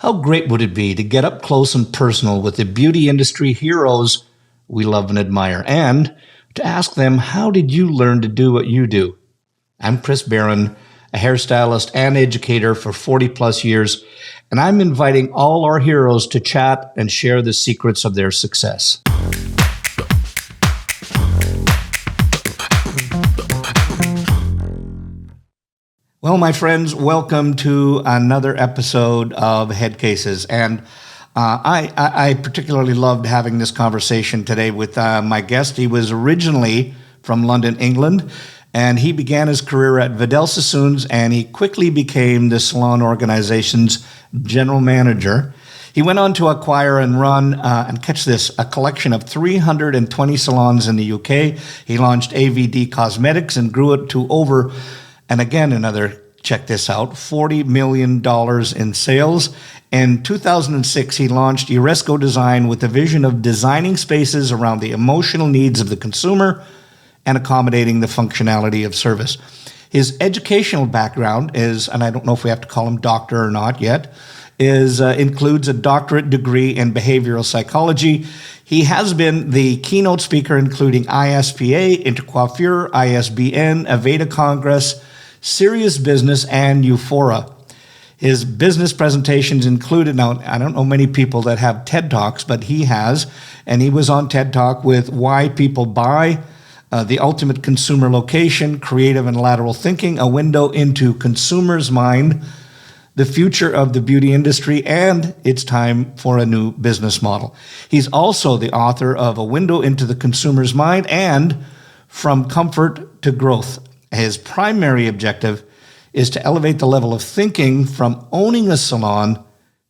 How great would it be to get up close and personal with the beauty industry heroes we love and admire, and to ask them, how did you learn to do what you do? I'm Chris Baran, a hairstylist and educator for 40 plus years, and I'm inviting all our heroes to chat and share the secrets of their success. Well, my friends, welcome to another episode of Headcases. And I particularly loved having this conversation today with my guest. He was originally from London, England, and he began his career at Vidal Sassoon's, and he quickly became the salon organization's general manager. He went on to acquire and run, and catch this, a collection of 320 salons in the UK. He launched AVD Cosmetics and grew it to over, and again, check this out, $40 million in sales. In 2006, he launched Eurisko Design with the vision of designing spaces around the emotional needs of the consumer and accommodating the functionality of service. His educational background is, and I don't know if we have to call him doctor or not yet, includes a doctorate degree in behavioral psychology. He has been the keynote speaker, including ISPA, Intercoiffure, ISBN, AVD Congress, Serious Business, and Euphoria. His business presentations included, now I don't know many people that have TED Talks, but he has, and he was on TED Talk with Why People Buy, The Ultimate Consumer Location, Creative and Lateral Thinking, A Window into Consumer's Mind, The Future of the Beauty Industry, and It's Time for a New Business Model. He's also the author of A Window into the Consumer's Mind and From Comfort to Growth. His primary objective is to elevate the level of thinking from owning a salon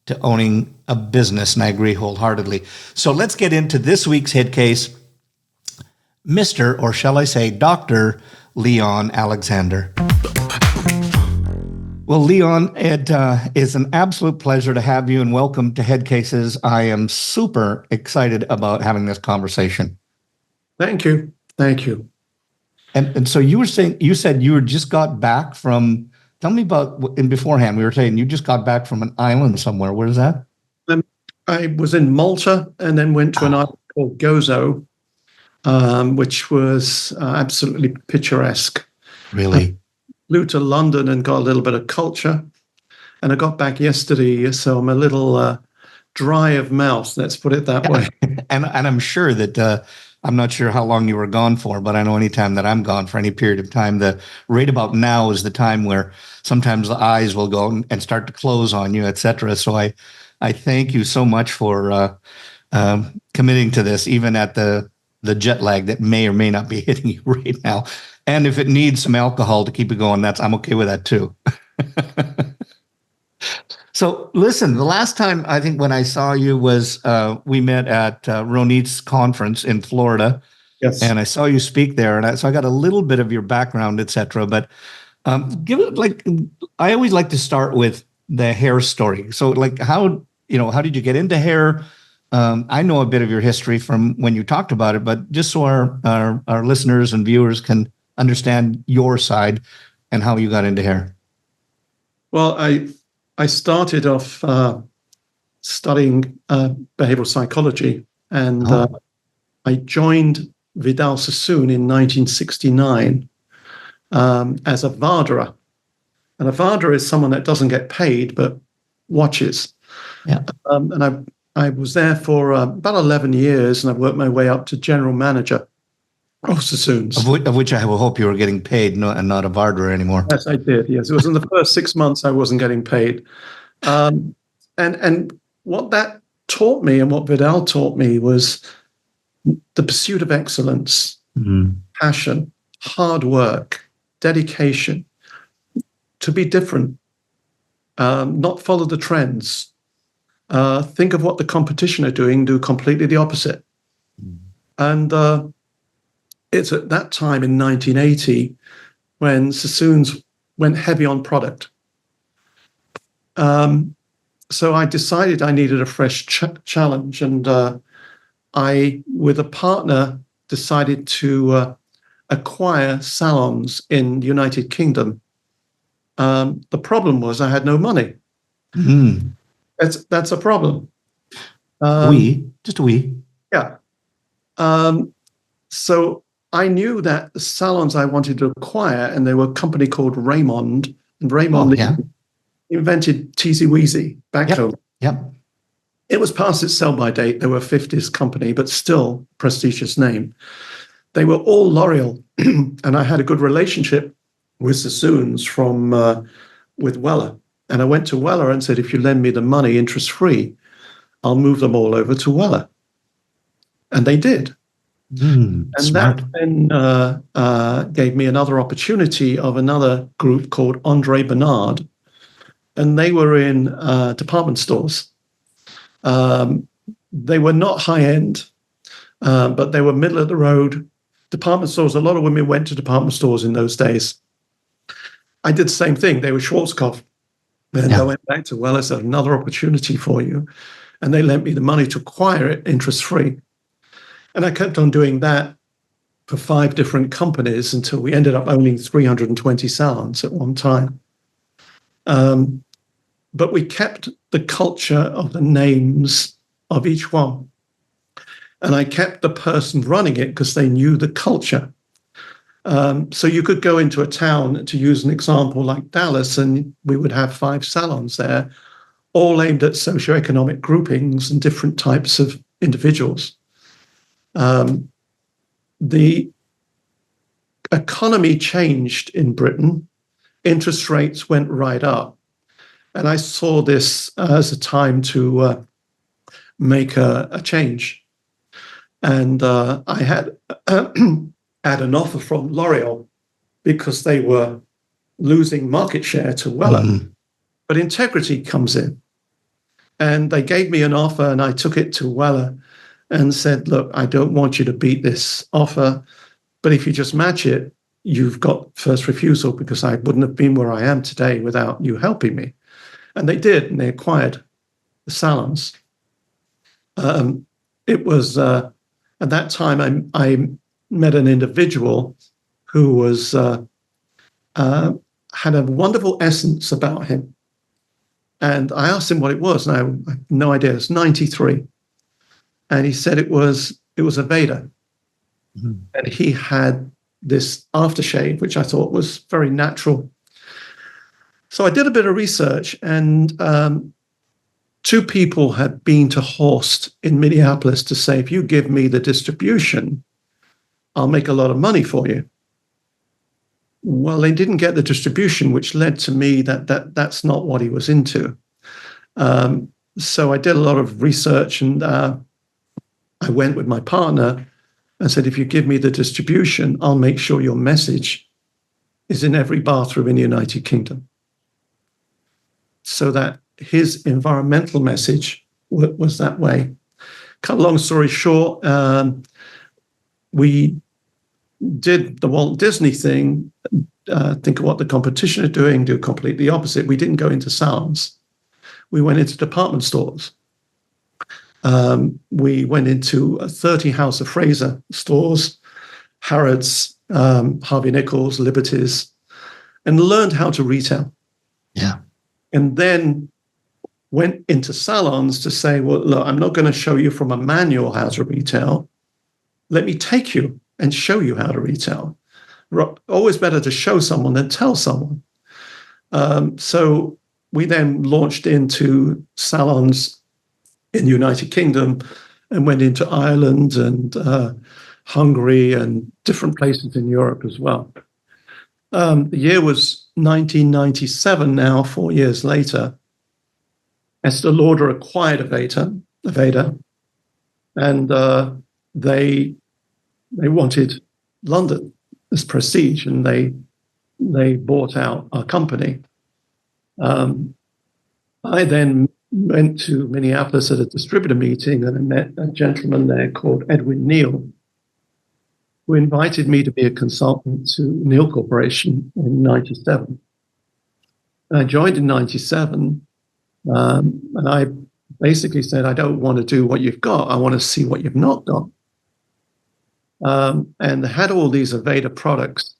to owning a business, and I agree wholeheartedly. So let's get into this week's Headcase, Mr., or shall I say, Dr. Leon Alexander. Well, Leon, it is an absolute pleasure to have you, and welcome to Headcases. I am super excited about having this conversation. Thank you. Thank you. And so you said you just got back from, tell me about, in beforehand, we were saying you just got back from an island somewhere. Where is that? I was in Malta and then went to an island called Gozo, which was absolutely picturesque. Really? Flew to London and got a little bit of culture. And I got back yesterday, so I'm a little dry of mouth, let's put it that way. And I'm sure that, I'm not sure how long you were gone for, but I know anytime that I'm gone for any period of time, the right about now is the time where sometimes the eyes will go and start to close on you, et cetera. So I thank you so much for committing to this, even at the jet lag that may or may not be hitting you right now. And if it needs some alcohol to keep it going, I'm okay with that too. So listen, the last time I think when I saw you was we met at Ronit's conference in Florida. Yes. And I saw you speak there, and so I got a little bit of your background, et cetera. But I always like to start with the hair story. So how did you get into hair? I know a bit of your history from when you talked about it, but just so our listeners and viewers can understand your side and how you got into hair. Well, I started off studying behavioral psychology, and I joined Vidal Sassoon in 1969 as a varderer. And a varderer is someone that doesn't get paid but watches. Yeah. And I was there for about 11 years, and I worked my way up to general manager of Sassoon's. Of which I will hope you were getting paid and not a varderer anymore. Yes, I did. Yes, it was in the first 6 months I wasn't getting paid. And what that taught me and what Vidal taught me was the pursuit of excellence, passion, hard work, dedication, to be different, not follow the trends. Think of what the competition are doing, do completely the opposite. And it's at that time in 1980 when Sassoon's went heavy on product. So I decided I needed a fresh challenge, and I, with a partner, decided to acquire salons in the United Kingdom. The problem was I had no money. That's a problem. Just a wee. Yeah. So I knew that the salons I wanted to acquire, and they were a company called Raymond, and Raymond invented Teasy Weezy back home. Yep. It was past its sell-by date. They were a 50s company, but still prestigious name. They were all L'Oreal, and I had a good relationship with Sassoons with Weller. And I went to Weller and said, if you lend me the money interest-free, I'll move them all over to Weller. And they did. And smart. that then gave me another opportunity of another group called Andre Bernard. And they were in department stores. They were not high-end, but they were middle of the road department stores. A lot of women went to department stores in those days. I did the same thing. They were Schwarzkopf. And I went back to Weller, said, another opportunity for you. And they lent me the money to acquire it interest-free. And I kept on doing that for 5 different companies until we ended up owning 320 salons at one time. But we kept the culture of the names of each one. And I kept the person running it because they knew the culture. So you could go into a town, to use an example like Dallas, and we would have 5 salons there, all aimed at socioeconomic groupings and different types of individuals. The economy changed in Britain. Interest rates went right up. And I saw this as a time to make a change. And I had had an offer from L'Oreal because they were losing market share to Weller. But integrity comes in. And they gave me an offer, and I took it to Weller and said, look, I don't want you to beat this offer, but if you just match it, you've got first refusal, because I wouldn't have been where I am today without you helping me. And they did, and they acquired the salons. It was at that time I met an individual who was had a wonderful essence about him. And I asked him what it was, and I have no idea. It's 93. And he said it was AVD. And he had this aftershave, which I thought was very natural. So I did a bit of research, and 2 people had been to Horst in Minneapolis to say, if you give me the distribution, I'll make a lot of money for you. Well, they didn't get the distribution, which led to me that's not what he was into. So I did a lot of research, and I went with my partner and said, if you give me the distribution, I'll make sure your message is in every bathroom in the United Kingdom, so that his environmental message was that way. Cut a long story short, we did the Walt Disney thing, think of what the competition are doing, do completely the opposite. We didn't go into salons. We went into department stores. We went into 30 House of Fraser stores, Harrods, Harvey Nichols, Liberties, and learned how to retail. Yeah. And then went into salons to say, well, look, I'm not going to show you from a manual how to retail. Let me take you and show you how to retail. Always better to show someone than tell someone. So we then launched into salons in the United Kingdom and went into Ireland and Hungary and different places in Europe as well. The year was 1997 now, 4 years later. Estée Lauder acquired AVD, and they wanted London as prestige, and they bought out our company. I then went to Minneapolis at a distributor meeting, and I met a gentleman there called Edwin Neal, who invited me to be a consultant to Neal Corporation in 97. And I joined in 97, and I basically said, I don't want to do what you've got. I want to see what you've not got. And they had all these AVD products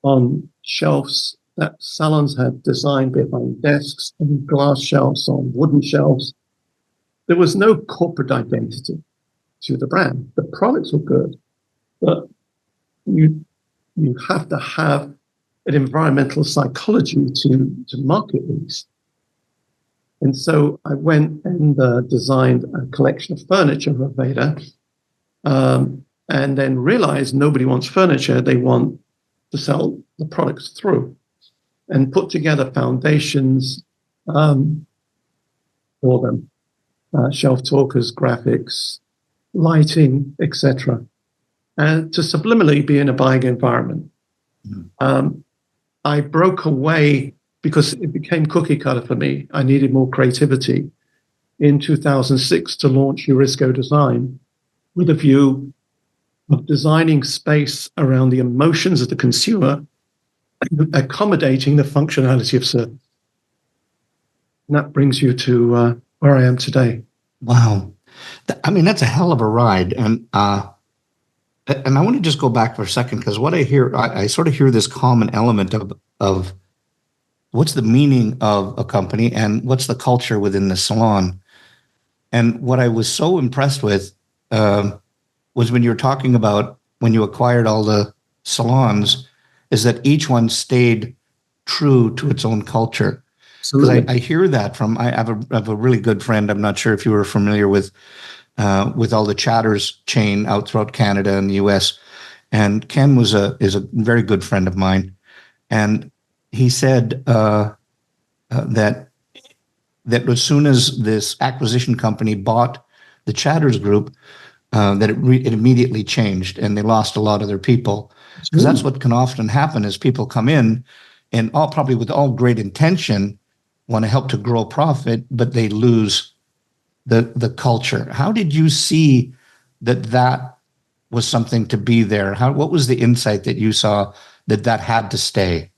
on shelves that salons had designed behind desks and glass shelves on wooden shelves. There was no corporate identity to the brand. The products were good, but you have to have an environmental psychology to market these. And so I went and designed a collection of furniture for Veda, and then realized nobody wants furniture. They want to sell the products through, and put together foundations for them, shelf talkers, graphics, lighting, etc., and to subliminally be in a buying environment. I broke away because it became cookie cutter for me. I needed more creativity in 2006 to launch Eurisko Design with a view of designing space around the emotions of the consumer, accommodating the functionality of service. And that brings you to where I am today. Wow. I mean, that's a hell of a ride. And I want to just go back for a second, because what I hear, I sort of hear this common element of what's the meaning of a company and what's the culture within the salon. And what I was so impressed with was when you were talking about when you acquired all the salons, is that each one stayed true to its own culture. Because I hear that from, I have a really good friend. I'm not sure if you were familiar with all the Chatters chain out throughout Canada and the US. And Ken is a very good friend of mine. And he said that as soon as this acquisition company bought the Chatters group, that it immediately changed, and they lost a lot of their people. Because that's what can often happen is people come in and probably with all great intention want to help to grow profit, but they lose the culture. How did you see that was something to be there? What was the insight that you saw that had to stay?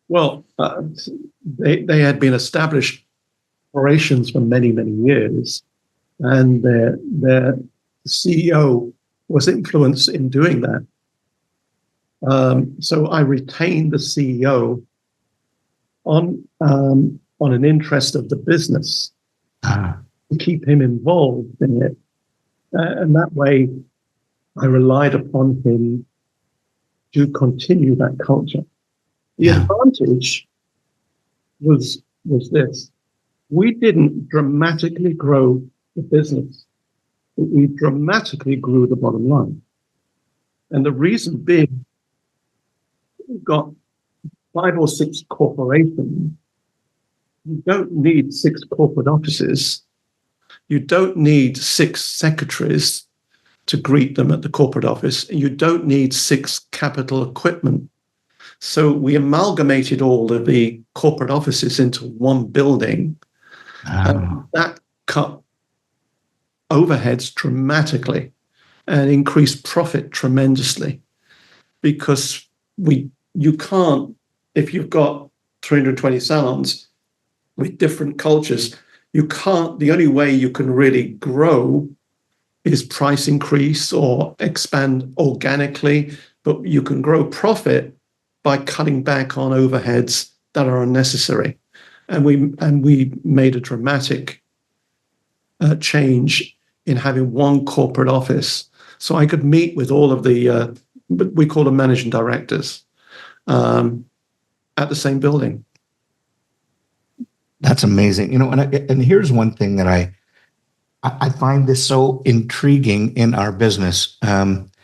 Well, they had been established operations for many, many years, and their CEO was influenced in doing that. So I retained the CEO on an interest of the business to keep him involved in it, and that way I relied upon him to continue that culture. The advantage was this: we didn't dramatically grow the business, but we dramatically grew the bottom line. And the reason being, we've got 5 or 6 corporations. You don't need 6 corporate offices. You don't need 6 secretaries to greet them at the corporate office. You don't need 6 capital equipment. So we amalgamated all of the corporate offices into one building. And that cut overheads dramatically and increased profit tremendously, because you can't, if you've got 320 salons with different cultures, you can't, the only way you can really grow is price increase or expand organically, but you can grow profit by cutting back on overheads that are unnecessary. And we made a dramatic change in having one corporate office, so I could meet with all of the we call them managing directors at the same building. That's amazing. And here's one thing that I find this so intriguing in our business.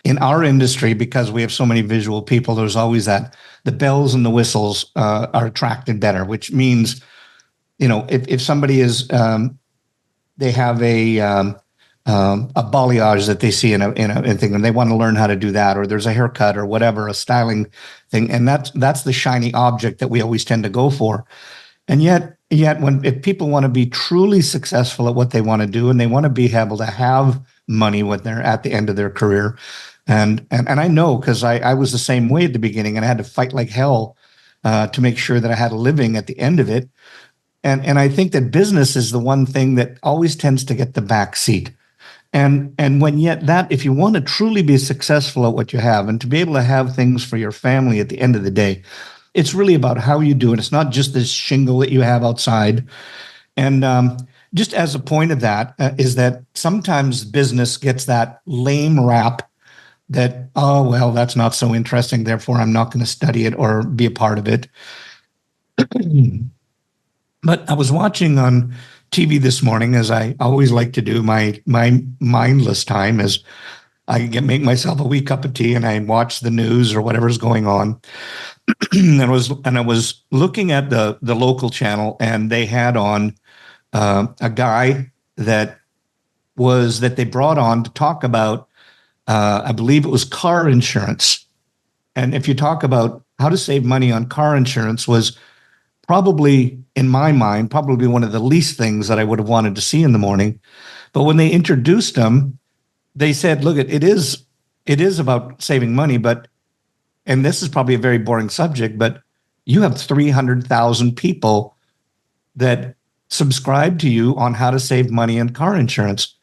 In our industry, because we have so many visual people, there's always that the bells and the whistles are attracted better, which means, if somebody is, they have a balayage that they see in a thing, and they want to learn how to do that, or there's a haircut or whatever, a styling thing, and that's the shiny object that we always tend to go for. And yet if people want to be truly successful at what they want to do, and they want to be able to have money when they're at the end of their career, and I know, because I was the same way at the beginning, and I had to fight like hell to make sure that I had a living at the end of it. And I think that business is the one thing that always tends to get the back seat. And when yet that, if you want to truly be successful at what you have, and to be able to have things for your family at the end of the day, it's really about how you do it. It's not just this shingle that you have outside. And just as a point of that is that sometimes business gets that lame rap that, oh, well, that's not so interesting, therefore I'm not going to study it or be a part of it. But I was watching on TV this morning, as I always like to do, my mindless time, as make myself a wee cup of tea and I watch the news or whatever's going on. and I was looking at the local channel, and they had on a guy that they brought on to talk about, I believe it was car insurance. And if you talk about how to save money on car insurance, was probably, in my mind, probably one of the least things that I would have wanted to see in the morning. But when they introduced him, they said, look, it is about saving money, but, and this is probably a very boring subject, but you have 300,000 people that subscribe to you on how to save money in car insurance.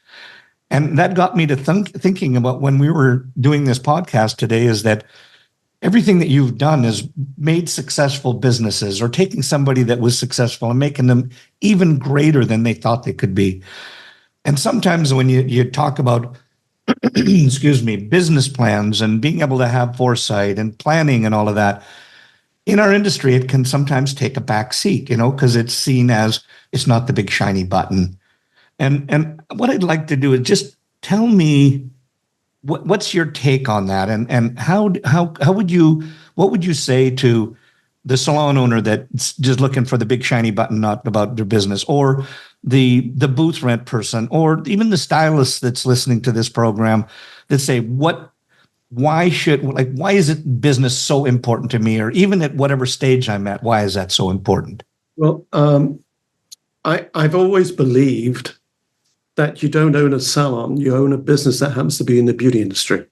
And that got me to thinking about, when we were doing this podcast today, is that everything that you've done is made successful businesses, or taking somebody that was successful and making them even greater than they thought they could be. And sometimes when you talk about, excuse me, business plans and being able to have foresight and planning and all of that, in our industry, it can sometimes take a back seat, because it's seen as, it's not the big shiny button. And what I'd like to do is just tell me, what's your take on that, and how would you, what would you say to the salon owner that's just looking for the big shiny button, not about their business, or the booth rent person, or even the stylist that's listening to this program, that say, why is it business so important to me, or even at whatever stage I'm at, why is that so important? Well, I've always believed that you don't own a salon, you own a business that happens to be in the beauty industry.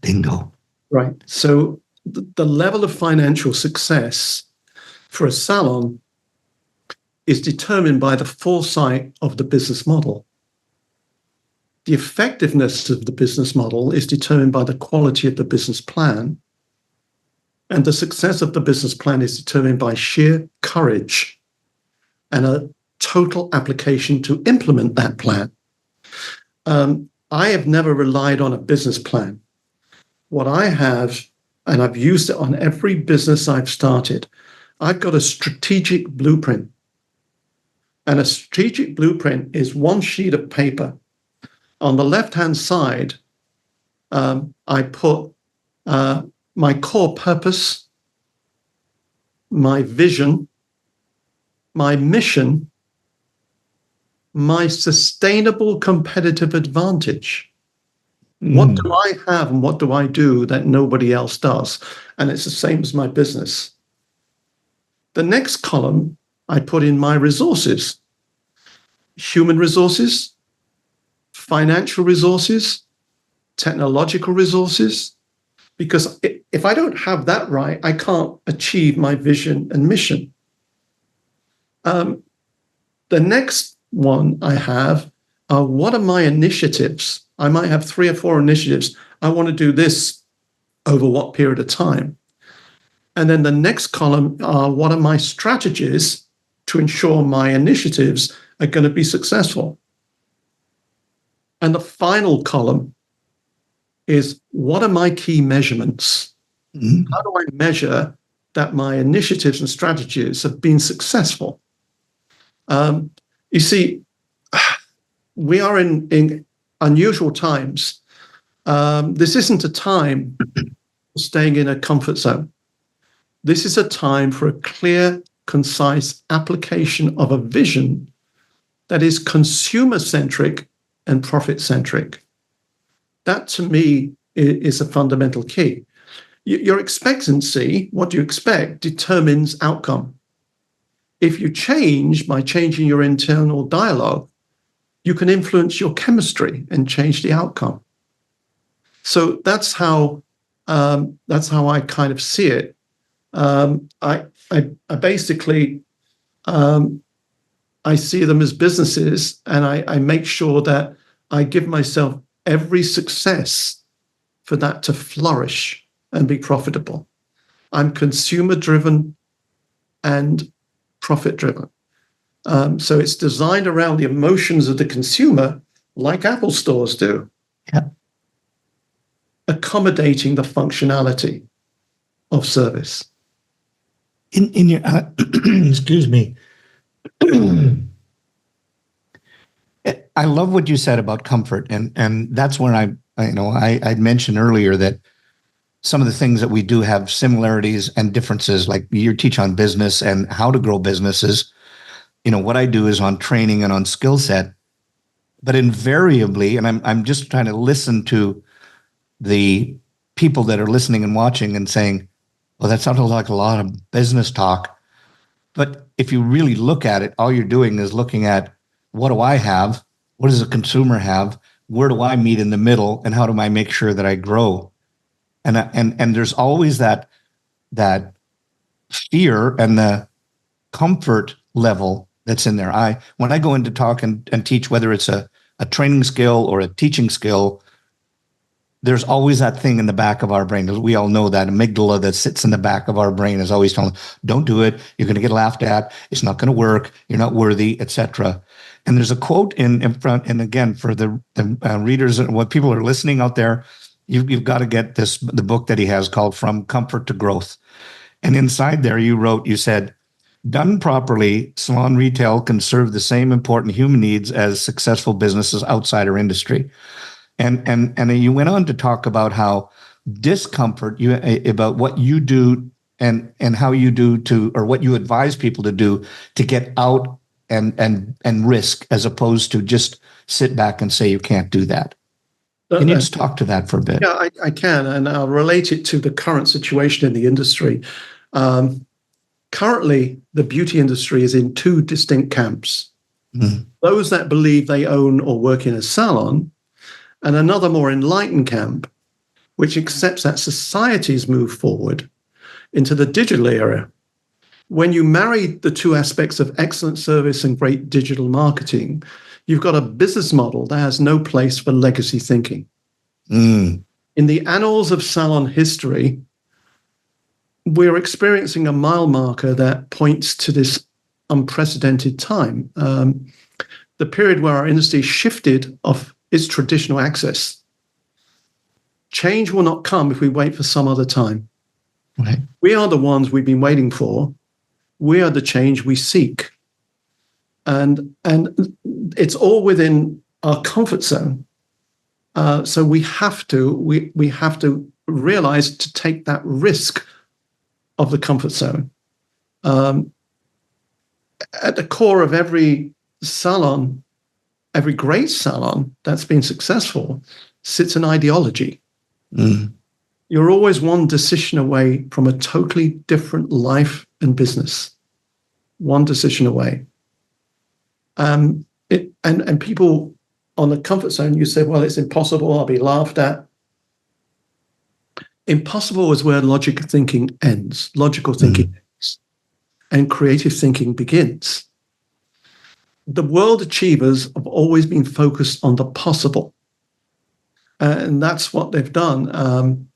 Bingo. Right. So the level of financial success for a salon is determined by the foresight of the business model. The effectiveness of the business model is determined by the quality of the business plan. And the success of the business plan is determined by sheer courage and a total application to implement that plan. I have never relied on a business plan. What I have, and I've used it on every business I've started, I've got a strategic blueprint. And a strategic blueprint is one sheet of paper. On the left-hand side, I put my core purpose, my vision, my mission, my sustainable competitive advantage. What do I have and what do I do that nobody else does? And it's the same as my business. The next column, I put in my resources, human resources, financial resources, technological resources, because if I don't have that right, I can't achieve my vision and mission. The next one I have are, what are my initiatives? I might have 3 or 4 initiatives. I want to do this over what period of time? And then the next column are, what are my strategies to ensure my initiatives are going to be successful? And the final column is, what are my key measurements? How do I measure that my initiatives and strategies have been successful? You see, we are in unusual times. This isn't a time for staying in a comfort zone. This is a time for a clear, concise application of a vision that is consumer-centric and profit-centric. That, to me, is a fundamental key. Your expectancy, what you expect, determines outcome. If you change by changing your internal dialogue, you can influence your chemistry and change the outcome. So that's how I kind of see it. I basically I see them as businesses, and I make sure that I give myself every success for that to flourish and be profitable. I'm consumer driven and profit driven. So it's designed around the emotions of the consumer, like Apple stores do, Yeah. accommodating the functionality of service. In your excuse me. I love what you said about comfort, and that's where I'd mentioned earlier that some of the things that we do have similarities and differences. Like you teach on business and how to grow businesses. What I do is on training and on skill set, but invariably, and I'm just trying to listen to the people that are listening and watching and saying, well, that sounded like a lot of business talk. But if you really look at it, all you're doing is looking at, what do I have? What does the consumer have? Where do I meet in the middle? And how do I make sure that I grow? And there's always that fear and the comfort level that's in there. When I go in to talk and teach, whether it's a training skill or a teaching skill, there's always that thing in the back of our brain. We all know that amygdala that sits in the back of our brain is always telling, don't do it. You're going to get laughed at. It's not going to work. You're not worthy, etc. And there's a quote in front. And again, for the readers and what people are listening out there, you've got to get the book that he has called From Comfort to Growth. And inside there, you said, done properly, salon retail can serve the same important human needs as successful businesses outside our industry. And you went on to talk about how discomfort, about what you do and how you do or what you advise people to do to get out and risk, as opposed to just sit back and say you can't do that. Can you just talk to that for a bit? Yeah, I can, and I'll relate it to the current situation in the industry. Currently, the beauty industry is in two distinct camps. Mm. Those that believe they own or work in a salon, and another more enlightened camp, which accepts that society's moved forward into the digital era. When you marry the two aspects of excellent service and great digital marketing, you've got a business model that has no place for legacy thinking. Mm. In the annals of salon history, we're experiencing a mile marker that points to this unprecedented time. The period where our industry shifted off its traditional axis. Change will not come if we wait for some other time. Right. We are the ones we've been waiting for. We are the change we seek. And it's all within our comfort zone. So we have to realize to take that risk of the comfort zone. At the core of every salon, every great salon that's been successful, sits an ideology. Mm. You're always one decision away from a totally different life and business. One decision away. And people on the comfort zone, you say, well, it's impossible, I'll be laughed at. Impossible is where logical thinking ends. Logical thinking ends. And creative thinking begins. The world achievers have always been focused on the possible. And that's what they've done.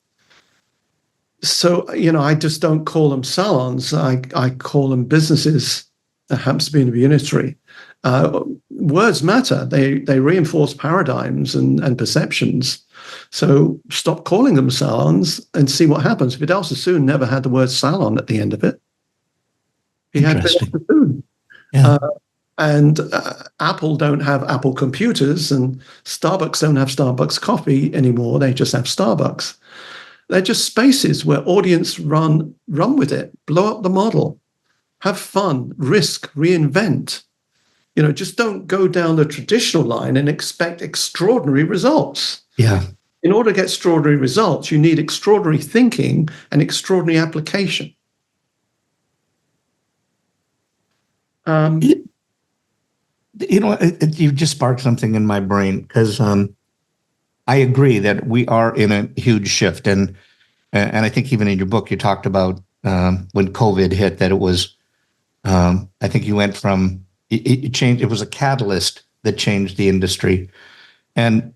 So, I just don't call them salons. I call them businesses that happens to be in the industry. Words matter. They reinforce paradigms and perceptions. So stop calling them salons and see what happens. Vidal Sassoon never had the word salon at the end of it. He had Vidal Sassoon. Yeah. And Apple don't have Apple computers, and Starbucks don't have Starbucks coffee anymore. They just have Starbucks. They're just spaces where audience run with it, blow up the model, have fun, risk, reinvent. Just don't go down the traditional line and expect extraordinary results. Yeah. In order to get extraordinary results, you need extraordinary thinking and extraordinary application. You've just sparked something in my brain, because I agree that we are in a huge shift, and I think even in your book you talked about when COVID hit, that it was I think you went from it changed. It was a catalyst that changed the industry, and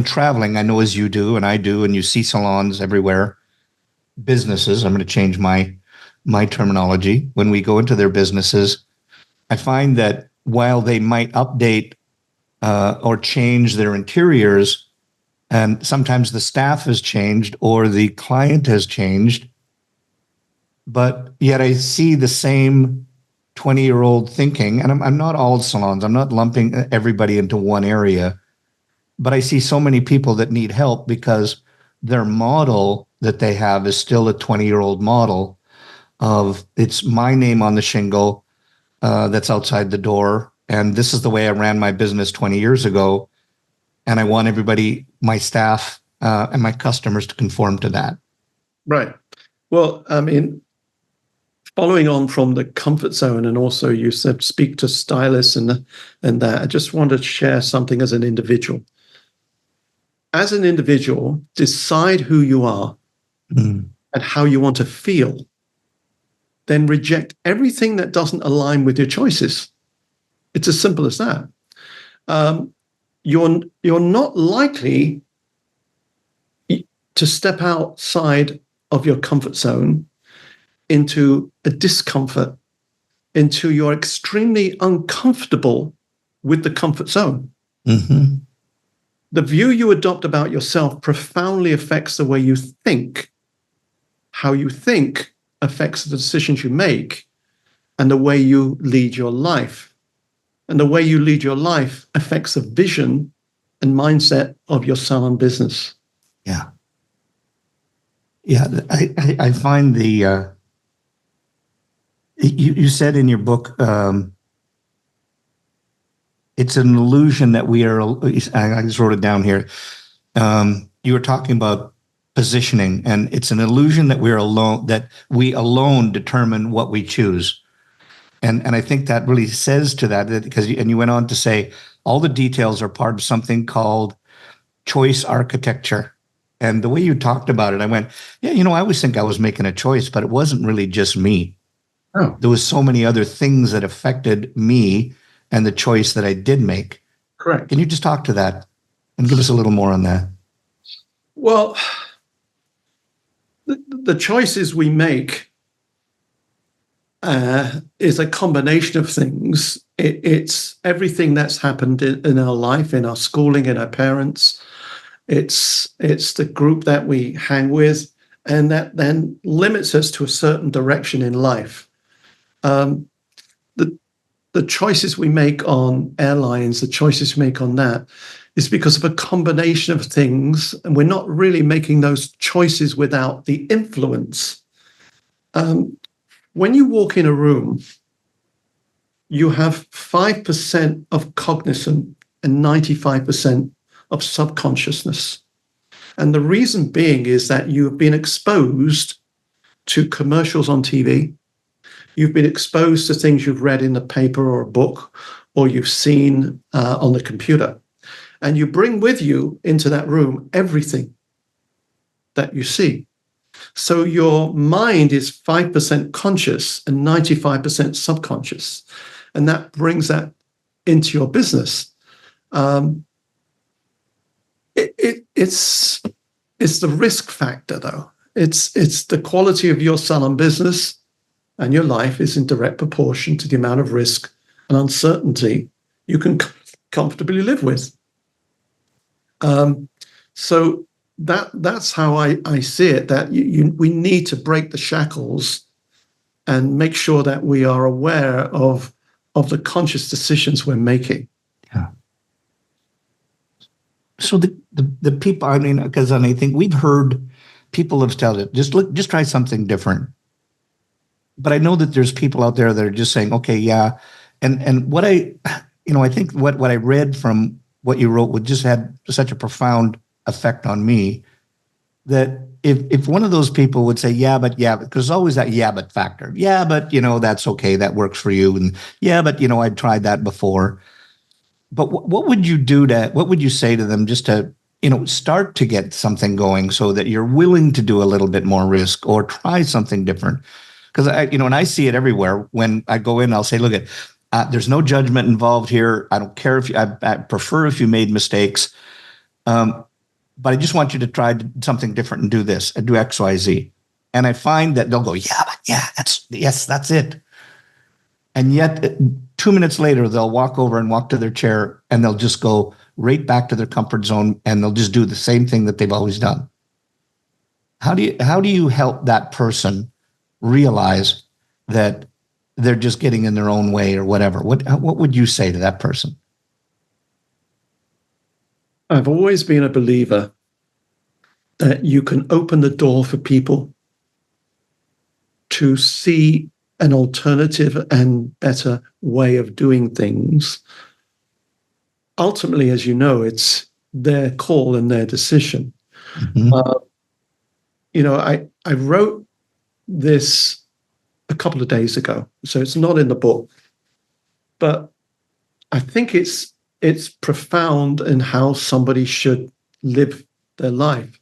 traveling, I know, as you do and I do, and you see salons everywhere. businesses, I'm going to change my terminology. When we go into their businesses, I find that while they might update or change their interiors, and sometimes the staff has changed or the client has changed, but yet I see the same 20-year-old thinking. And I'm not all salons, I'm not lumping everybody into one area, but I see so many people that need help because their model that they have is still a 20-year-old model of it's my name on the shingle that's outside the door. And this is the way I ran my business 20 years ago. And I want everybody, my staff and my customers to conform to that. Right. Well, I mean, following on from the comfort zone, and also you said speak to stylists and that, I just want to share something as an individual. As an individual, decide who you are and how you want to feel. Then reject everything that doesn't align with your choices. It's as simple as that. You're not likely to step outside of your comfort zone into a discomfort, into you're extremely uncomfortable with the comfort zone. Mm-hmm. The view you adopt about yourself profoundly affects the way you think. How you think affects the decisions you make and the way you lead your life. And the way you lead your life affects the vision and mindset of your salon business. Yeah. Yeah. I find you said in your book, it's an illusion that we are, I just wrote it down here. You were talking about positioning, and it's an illusion that we're alone, that we alone determine what we choose. And I think that really says to that, because you went on to say all the details are part of something called choice architecture. And the way you talked about it, I went, yeah, I always think I was making a choice, but it wasn't really just me. Oh. There was so many other things that affected me and the choice that I did make. Correct. Can you just talk to that and give us a little more on that? Well, the choices we make is a combination of things. It's everything that's happened in our life, in our schooling, in our parents. It's the group that we hang with, and that then limits us to a certain direction in life. The choices we make on airlines, the choices we make on that, is because of a combination of things, and we're not really making those choices without the influence. When you walk in a room, you have 5% of cognizant and 95% of subconsciousness. And the reason being is that you've been exposed to commercials on TV. You've been exposed to things you've read in a paper or a book, or you've seen on the computer. And you bring with you into that room everything that you see. So your mind is 5% conscious and 95% subconscious. And that brings that into your business. It's the risk factor, though. It's the quality of your salon business and your life is in direct proportion to the amount of risk and uncertainty you can comfortably live with. So that's how I see it, that we need to break the shackles and make sure that we are aware of the conscious decisions we're making. Yeah. So the people, I mean, because I think we've heard people have told it, just try something different. But I know that there's people out there that are just saying, okay, yeah. And what I think what I read from what you wrote would just had such a profound effect on me, that if one of those people would say, yeah, but because there's always that yeah, but factor. Yeah, but that's okay. That works for you. And yeah, but I'd tried that before. But what would you say to them just to, start to get something going so that you're willing to do a little bit more risk or try something different? Because and I see it everywhere. When I go in, I'll say, look, there's no judgment involved here. I don't care I prefer if you made mistakes. But I just want you to try something different and do this and do X, Y, Z. And I find that they'll go, that's it. And yet 2 minutes later, they'll walk over and walk to their chair and they'll just go right back to their comfort zone and they'll just do the same thing that they've always done. How do you help that person realize that they're just getting in their own way or whatever? What would you say to that person? I've always been a believer that you can open the door for people to see an alternative and better way of doing things. Ultimately, as you know, it's their call and their decision. Mm-hmm. I wrote this a couple of days ago, so it's not in the book, but I think it's profound in how somebody should live their life.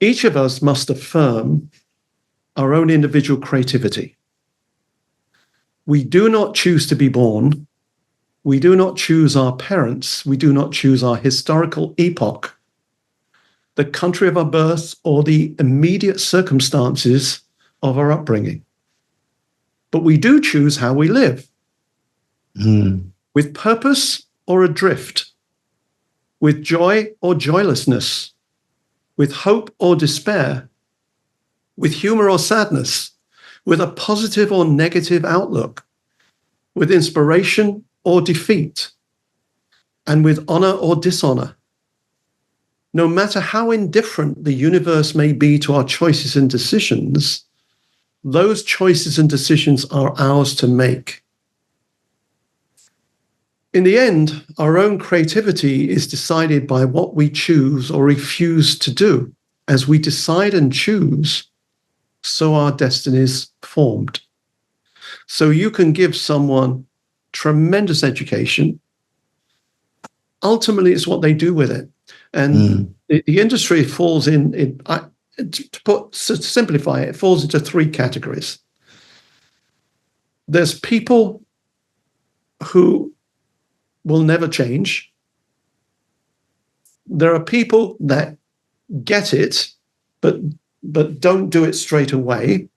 Each of us must affirm our own individual creativity. We do not choose to be born. We do not choose our parents. We do not choose our historical epoch, the country of our birth, or the immediate circumstances of our upbringing. But we do choose how we live, with purpose or adrift, with joy or joylessness, with hope or despair, with humor or sadness, with a positive or negative outlook, with inspiration or defeat, and with honor or dishonor. No matter how indifferent the universe may be to our choices and decisions, those choices and decisions are ours to make. In the end, our own creativity is decided by what we choose or refuse to do. As we decide and choose, so our destiny is formed. So you can give someone tremendous education. Ultimately, it's what they do with it. And the industry falls to simplify it falls into three categories. There's people who will never change. There are people that get it, but don't do it straight away.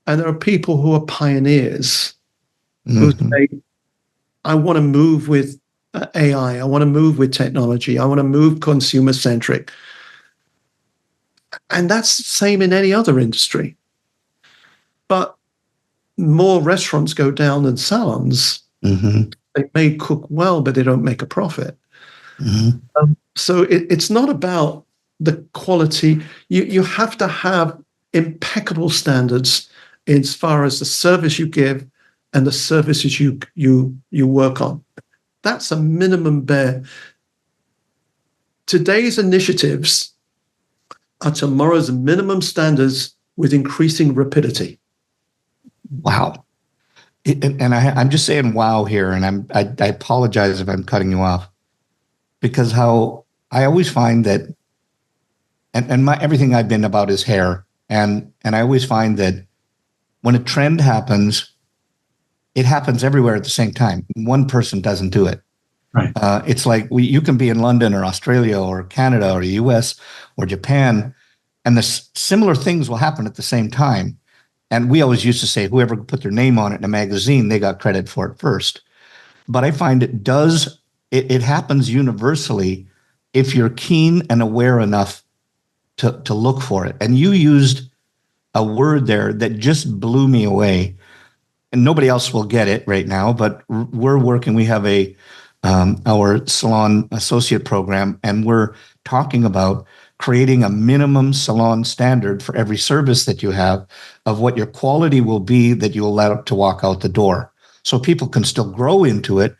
And there are people who are pioneers who say, I want to move with AI. I want to move with technology. I want to move consumer-centric. And that's the same in any other industry. But more restaurants go down than salons. They may cook well, but they don't make a profit. So it's not about the quality. You have to have impeccable standards as far as the service you give and the services you work on. That's a minimum bare. Today's initiatives are tomorrow's minimum standards with increasing rapidity. Wow. I'm just saying wow here, and I apologize if I'm cutting you off, because how I always find that, and my everything I've been about is hair, and I always find that when a trend happens, it happens everywhere at the same time. One person doesn't do it. Right. It's like you can be in London or Australia or Canada or the US or Japan, and the similar things will happen at the same time. And we always used to say, whoever put their name on it in a magazine, they got credit for it first. But I find it happens universally if you're keen and aware enough to look for it. And you used a word there that just blew me away. And nobody else will get it right now, but we're working. We have our salon associate program, and we're talking about creating a minimum salon standard for every service that you have of what your quality will be that you allow to walk out the door. So people can still grow into it.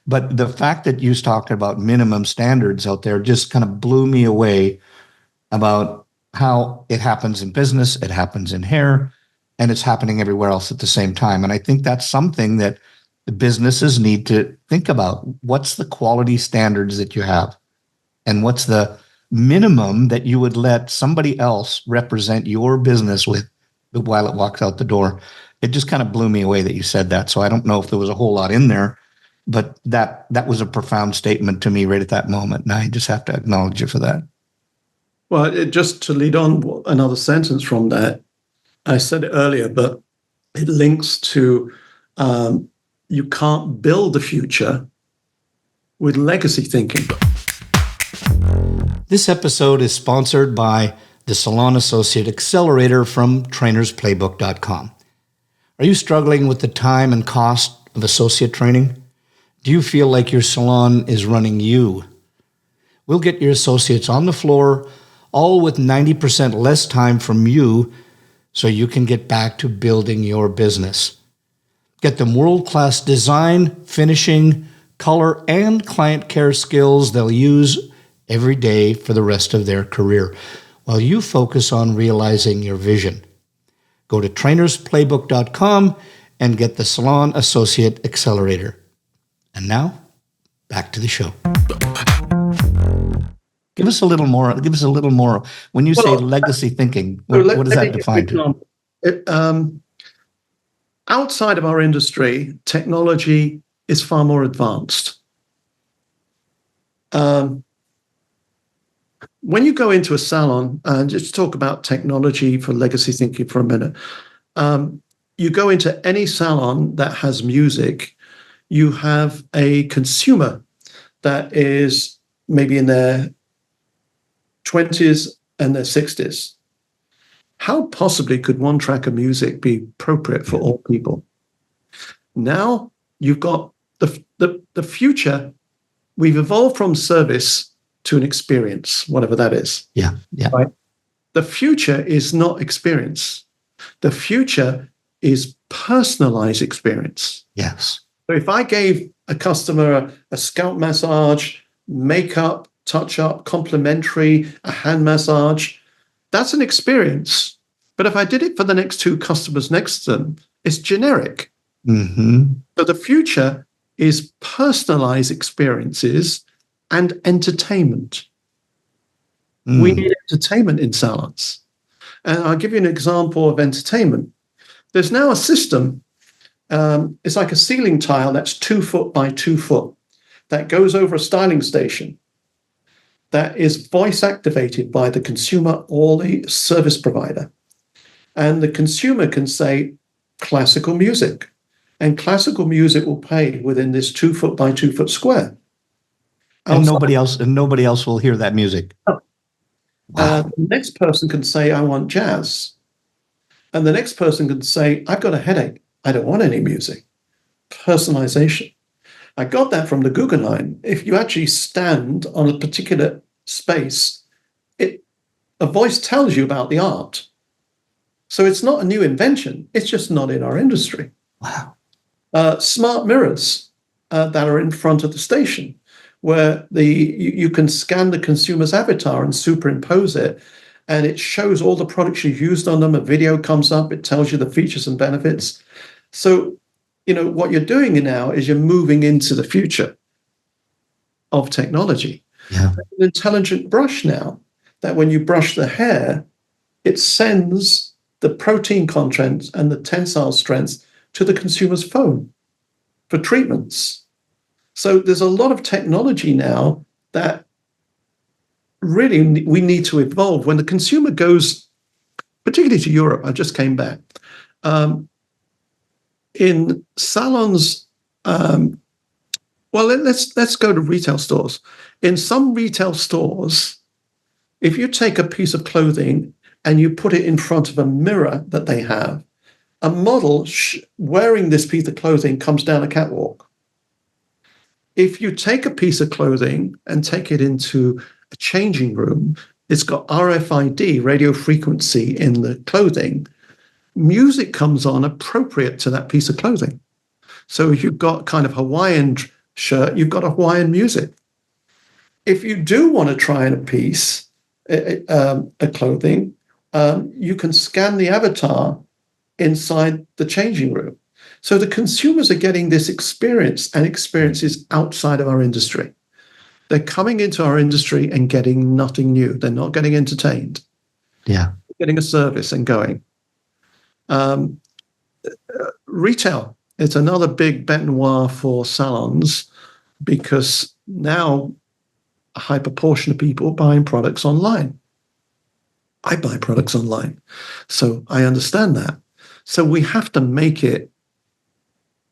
But the fact that you talked about minimum standards out there just kind of blew me away about how it happens in business, it happens in hair, and it's happening everywhere else at the same time. And I think that's something that the businesses need to think about. What's the quality standards that you have? And what's the minimum that you would let somebody else represent your business with while it walks out the door? It just kind of blew me away that you said that. So I don't know if there was a whole lot in there, but that was a profound statement to me right at that moment. And I just have to acknowledge you for that. Well, just to lead on another sentence from that, I said it earlier, but it links to you can't build the future with legacy thinking. This episode is sponsored by the Salon Associate Accelerator from trainersplaybook.com. Are you struggling with the time and cost of associate training? Do you feel like your salon is running you? We'll get your associates on the floor, all with 90% less time from you, so you can get back to building your business. Get them world-class design, finishing, color, and client care skills they'll use every day for the rest of their career, while you focus on realizing your vision. Go to trainersplaybook.com and get the Salon Associate Accelerator. And now, back to the show. Give us a little more. When you say legacy thinking, what does that define to? Outside of our industry, technology is far more advanced. When you go into a salon, and just talk about technology for legacy thinking for a minute, you go into any salon that has music, you have a consumer that is maybe in their 20s and their 60s. How possibly could one track of music be appropriate for all people? Now you've got the future. We've evolved from service to an experience, whatever that is. Yeah. Right? The future is not experience. The future is personalized experience. Yes. So if I gave a customer a scalp massage, makeup, touch-up, complimentary, a hand massage, that's an experience. But if I did it for the next two customers next to them, it's generic. Mm-hmm. So the future is personalized experiences and entertainment. We need entertainment in salons. And I'll give you an example of entertainment. There's now a system, it's like a ceiling tile that's 2 foot by 2 foot that goes over a styling station that is voice activated by the consumer or the service provider. And the consumer can say classical music, and classical music will play within this 2 foot by 2 foot square. And nobody else will hear that music. Oh. Wow. The next person can say, I want jazz. And the next person can say, I've got a headache. I don't want any music. Personalization. I got that from the Guggenheim. If you actually stand on a particular space, a voice tells you about the art. So it's not a new invention. It's just not in our industry. Wow. Smart mirrors that are in front of the station, where you can scan the consumer's avatar and superimpose it, and it shows all the products you've used on them. A video comes up, it tells you the features and benefits. So, what you're doing now is you're moving into the future of technology. Yeah. An intelligent brush now, that when you brush the hair, it sends the protein content and the tensile strength to the consumer's phone for treatments. So there's a lot of technology now that really we need to evolve. When the consumer goes, particularly to Europe, I just came back, in salons, let's go to retail stores. In some retail stores, if you take a piece of clothing and you put it in front of a mirror that they have, a model wearing this piece of clothing comes down a catwalk. If you take a piece of clothing and take it into a changing room, it's got RFID, radio frequency, in the clothing. Music comes on appropriate to that piece of clothing. So if you've got kind of Hawaiian shirt, you've got a Hawaiian music. If you do want to try on a piece, a clothing, you can scan the avatar inside the changing room. So the consumers are getting this experience and experiences outside of our industry. They're coming into our industry and getting nothing new. They're not getting entertained. Yeah. They're getting a service and going. Retail, it's another big bête noire for salons, because now a high proportion of people are buying products online. I buy products online. So I understand that. So we have to make it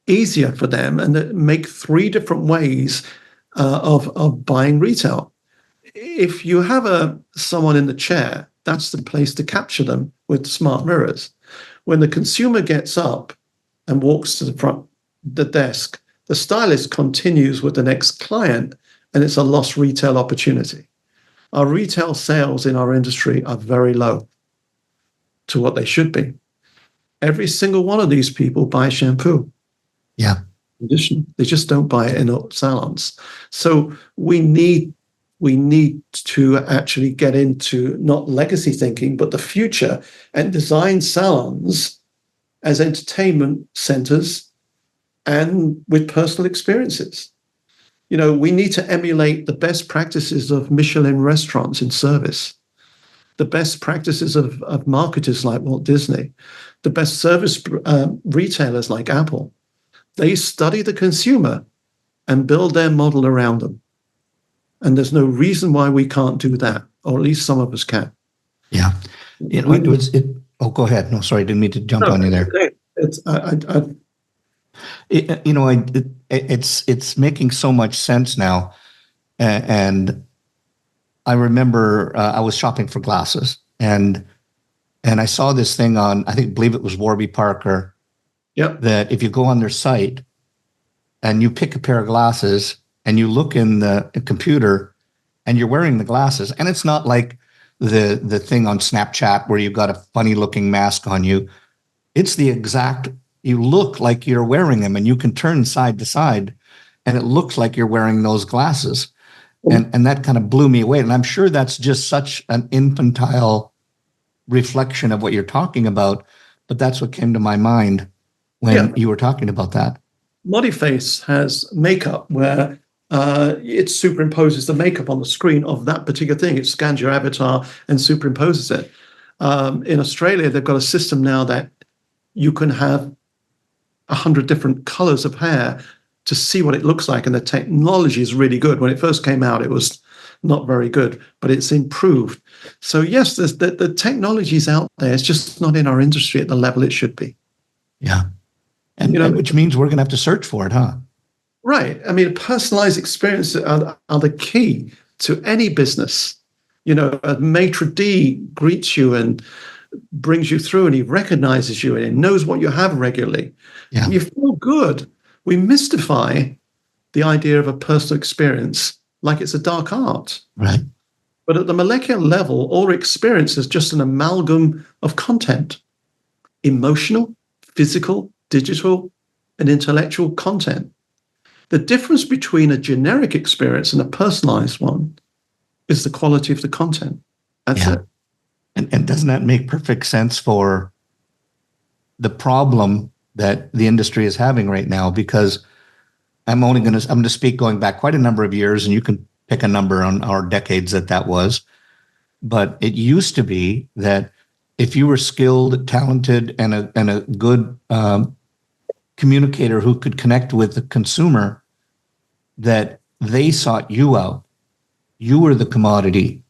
easier for them and make three different ways of buying retail. If you have someone in the chair, that's the place to capture them with smart mirrors. When the consumer gets up and walks to the desk, the stylist continues with the next client, and it's a lost retail opportunity. Our retail sales in our industry are very low to what they should be. Every single one of these people buys shampoo. Yeah. They just don't buy it in salons. So we need to actually get into not legacy thinking, but the future, and design salons as entertainment centers and with personal experiences. We need to emulate the best practices of Michelin restaurants in service, the best practices of marketers like Walt Disney, the best service retailers like Apple. They study the consumer and build their model around them. And there's no reason why we can't do that, or at least some of us can. Yeah. Go ahead. No, sorry, I didn't mean to jump on you there. It's making so much sense now. And I remember I was shopping for glasses, and I saw this thing on, I believe it was Warby Parker. Yep. That if you go on their site and you pick a pair of glasses and you look in the computer and you're wearing the glasses, and it's not like the thing on Snapchat where you've got a funny looking mask on you. It's the exact, you look like you're wearing them, and you can turn side to side and it looks like you're wearing those glasses. And that kind of blew me away. And I'm sure that's just such an infantile reflection of what you're talking about, but that's what came to my mind when you were talking about that. Modiface has makeup where it superimposes the makeup on the screen of that particular thing. It scans your avatar and superimposes it. In Australia, they've got a system now that you can have 100 different colors of hair to see what it looks like. And the technology is really good. When it first came out, it was not very good, but it's improved. So yes, the technology is out there. It's just not in our industry at the level it should be. Yeah. And which means we're going to have to search for it, huh? Right. I mean, personalized experiences are the key to any business. A maitre d' greets you and brings you through, and he recognizes you and he knows what you have regularly. Yeah. You feel good. We mystify the idea of a personal experience like it's a dark art. Right. But at the molecular level, all experience is just an amalgam of content: emotional, physical, digital, and intellectual content. The difference between a generic experience and a personalized one is the quality of the content. That's it. And doesn't that make perfect sense for the problem that the industry is having right now? Because I'm going to speak going back quite a number of years, and you can pick a number on our decades that was. But it used to be that if you were skilled, talented, and a good communicator who could connect with the consumer, that they sought you out. You were the commodity.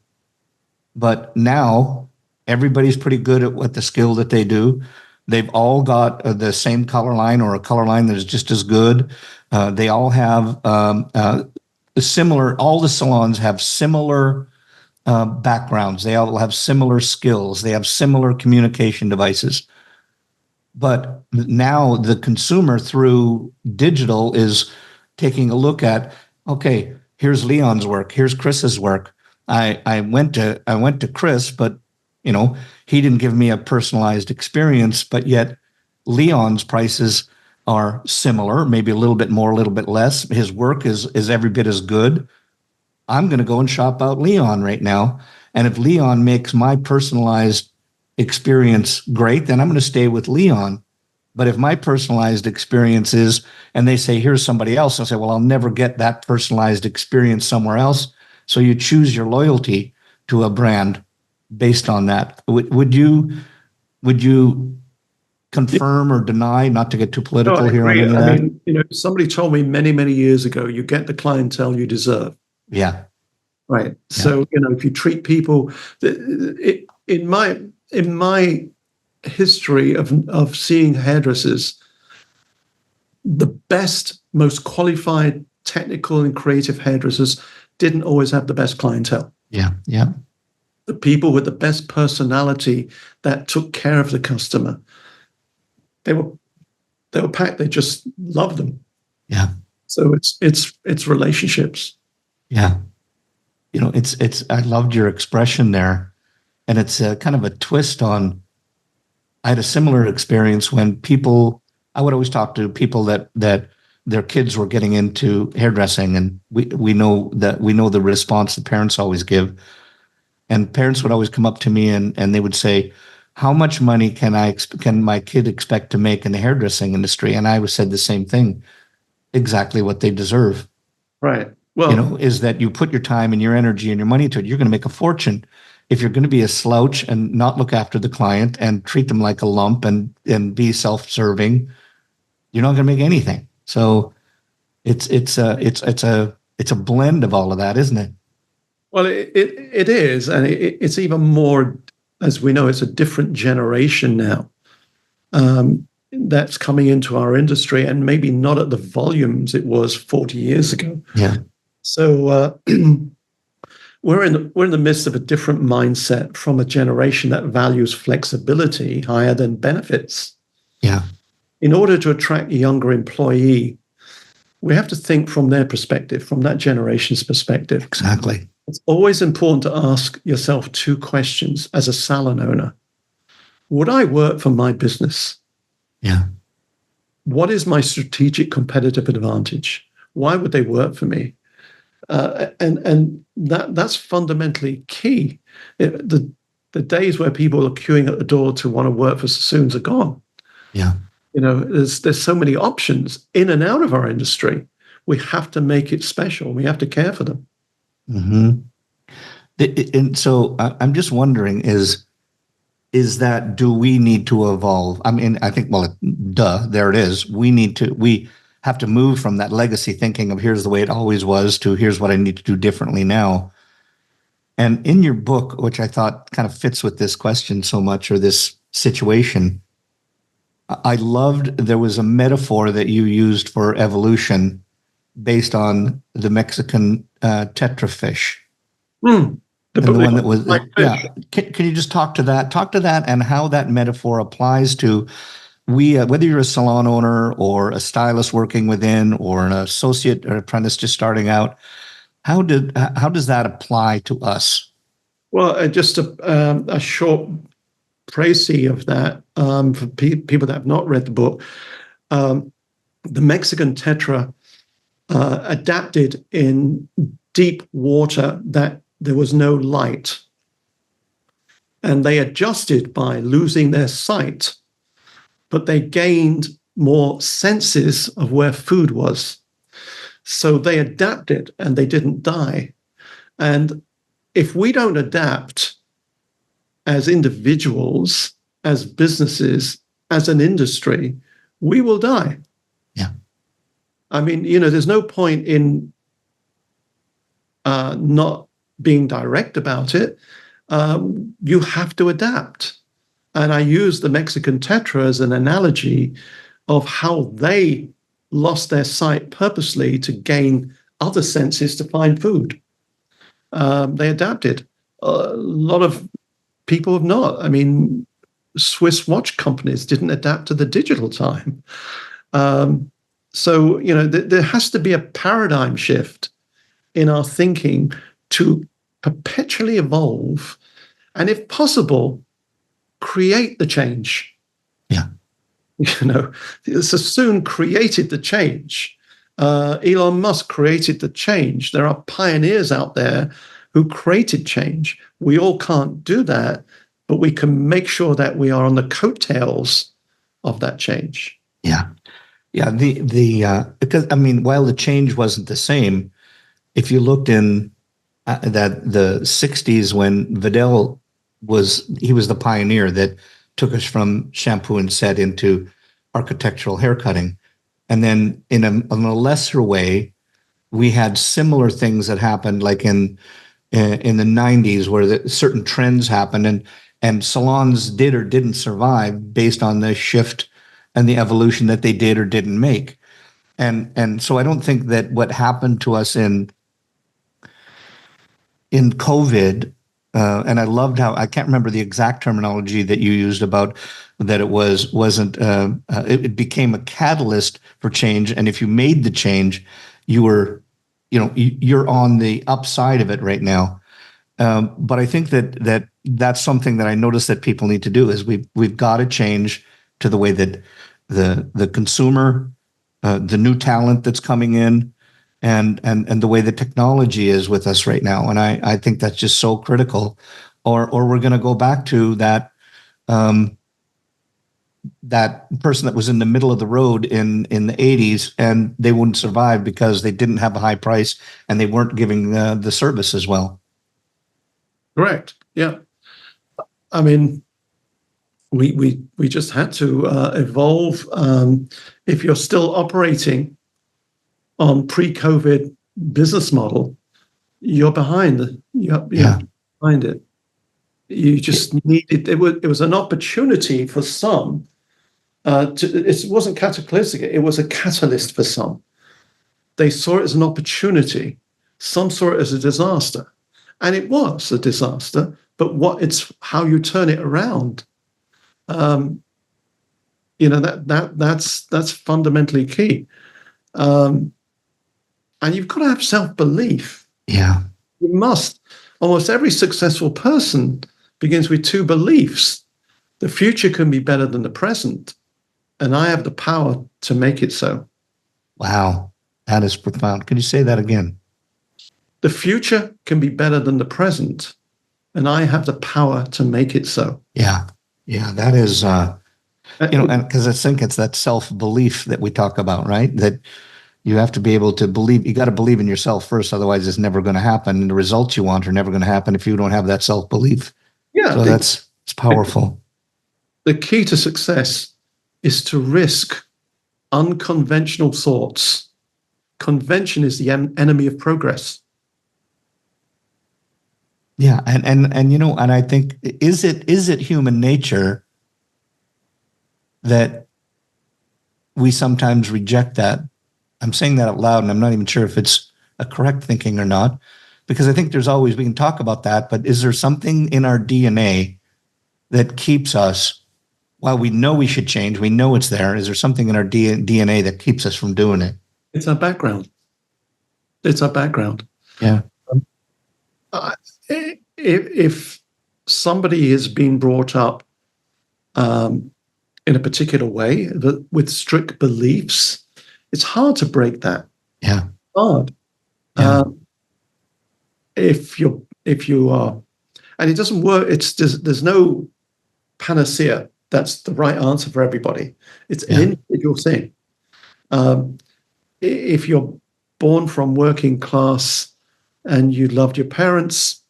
But now everybody's pretty good at what the skill that they do. They've all got the same color line or a color line that is just as good. They all have similar, all the salons have similar backgrounds. They all have similar skills. They have similar communication devices. But now the consumer through digital is taking a look at, okay, here's Leon's work, here's Chris's work. I went to Chris, but he didn't give me a personalized experience, but yet Leon's prices are similar, maybe a little bit more, a little bit less. His work is every bit as good. I'm going to go and shop out Leon right now. And if Leon makes my personalized experience great, then I'm going to stay with Leon. But if my personalized experience is, and they say, here's somebody else, I'll say, well, I'll never get that personalized experience somewhere else. So you choose your loyalty to a brand based on that. Would you confirm or deny, not to get too political here on any of that? I mean, somebody told me many, many years ago, you get the clientele you deserve. Yeah. Right. So, if you treat people, it in my history of seeing hairdressers, the best, most qualified, technical and creative hairdressers didn't always have the best clientele. Yeah, yeah, The people with the best personality that took care of the customer, they were packed. They just loved them. yeah, So it's relationships. yeah. It's. I loved your expression there, and it's a kind of a twist on. I had a similar experience when people. I would always talk to people that their kids were getting into hairdressing, and we know the response the parents always give, and parents would always come up to me and they would say, "How much money can my kid expect to make in the hairdressing industry?" And I would said the same thing, exactly what they deserve. Right. Well, Is that you put your time and your energy and your money into it, you're going to make a fortune. If you're going to be a slouch and not look after the client and treat them like a lump and be self-serving, you're not going to make anything. So it's a blend of all of that, isn't it? well, it is, and it's even more, as we know, it's a different generation now that's coming into our industry, and maybe not at the volumes it was 40 years ago. Yeah. So we're in the midst of a different mindset from a generation that values flexibility higher than benefits. Yeah. In order to attract a younger employee, we have to think from their perspective, from that generation's perspective. Exactly. It's always important to ask yourself two questions as a salon owner. Would I work for my business? Yeah. What is my strategic competitive advantage? Why would they work for me? And that's fundamentally key. The days where people are queuing at the door to want to work for Sassoons are gone. Yeah. There's so many options in and out of our industry. We have to make it special. We have to care for them. Mm-hmm. And so I'm just wondering, is that, do we need to evolve? I mean, I think, well, duh, there it is. We have to move from that legacy thinking of here's the way it always was to here's what I need to do differently now. And in your book, which I thought kind of fits with this question so much, or this situation, I loved, there was a metaphor that you used for evolution based on the Mexican tetrafish. And the one that was, yeah. Can you just talk to that and how that metaphor applies to whether you're a salon owner or a stylist working within or an associate or apprentice just starting out, how does that apply to us? Well, just a short précis of that for people that have not read the book. The Mexican tetra adapted in deep water that there was no light. And they adjusted by losing their sight, but they gained more senses of where food was. So they adapted and they didn't die. And if we don't adapt as individuals, as businesses, as an industry, we will die. Yeah. I mean, there's no point in not being direct about it. You have to adapt. And I use the Mexican tetra as an analogy of how they lost their sight purposely to gain other senses to find food. They adapted. A lot of people have not. I mean, Swiss watch companies didn't adapt to the digital time. So, there has to be a paradigm shift in our thinking to perpetually evolve and, if possible, create the change. Yeah. Sassoon created the change. Elon Musk created the change. There are pioneers out there who created change. We all can't do that, but we can make sure that we are on the coattails of that change. Yeah. Yeah. Because, I mean, while the change wasn't the same, if you looked in the 60s when Vidal was the pioneer that took us from shampoo and set into architectural haircutting. And then in a lesser way, we had similar things that happened like in the 90s where certain trends happened. and salons did or didn't survive based on the shift and the evolution that they did or didn't make. And so I don't think that what happened to us in COVID, and I loved how, I can't remember the exact terminology that you used about that it wasn't it became a catalyst for change, and if you made the change, you were, you're on the upside of it right now. But I think that's something that I noticed that people need to do is we've got to change to the way that the consumer, the new talent that's coming in, and the way the technology is with us right now. And I think that's just so critical, or we're going to go back to that person that was in the middle of the road in the 80s, and they wouldn't survive because they didn't have a high price and they weren't giving the service as well. Correct. Yeah. I mean, we just had to evolve. If you're still operating on pre-COVID business model, you're behind. You're behind it. You just needed. It was an opportunity for some. It wasn't cataclysmic. It was a catalyst for some. They saw it as an opportunity. Some saw it as a disaster, and it was a disaster. But it's how you turn it around. That's fundamentally key. And you've got to have self-belief. Yeah. You must. Almost every successful person begins with two beliefs. The future can be better than the present, and I have the power to make it so. Wow. That is profound. Can you say that again? The future can be better than the present, and I have the power to make it so. Yeah. Yeah. That is, and because I think it's that self-belief that we talk about, right? That you have to be able to believe, you got to believe in yourself first, otherwise it's never going to happen. And the results you want are never going to happen if you don't have that self-belief. Yeah. So it's powerful. The key to success is to risk unconventional thoughts. Convention is the enemy of progress. Yeah. And I think, is it human nature that we sometimes reject that? I'm saying that out loud, and I'm not even sure if it's a correct thinking or not, because I think we can talk about that, but is there something in our DNA that keeps us, while we know we should change, we know it's there, is there something in our DNA that keeps us from doing it? It's our background. It's our background. Yeah. If somebody has been brought up in a particular way with strict beliefs, it's hard to break that. Yeah. Hard. Yeah. If you are, and it doesn't work. There's no panacea. That's the right answer for everybody. It's an individual thing. If you're born from working class and you loved your parents,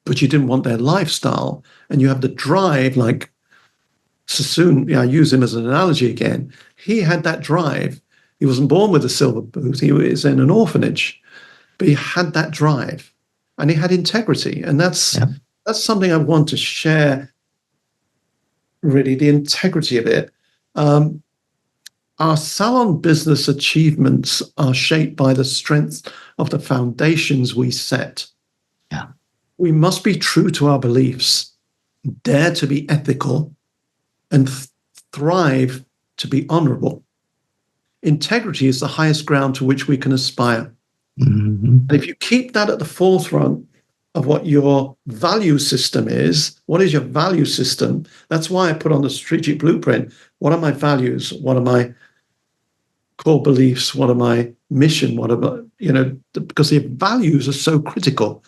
but you didn't want their lifestyle, and you have the drive, like Sassoon, I use him as an analogy again. He had that drive. He wasn't born with a silver boot. He was in an orphanage, but he had that drive, and he had integrity. And that's something I want to share, really, the integrity of it. Our salon business achievements are shaped by the strength of the foundations we set. Yeah. We must be true to our beliefs, dare to be ethical, and thrive to be honorable. Integrity is the highest ground to which we can aspire. Mm-hmm. And if you keep that at the forefront of what your value system is, what is your value system? That's why I put on the strategic blueprint, what are my values? What are my core beliefs? What are my mission? What are because the values are so critical.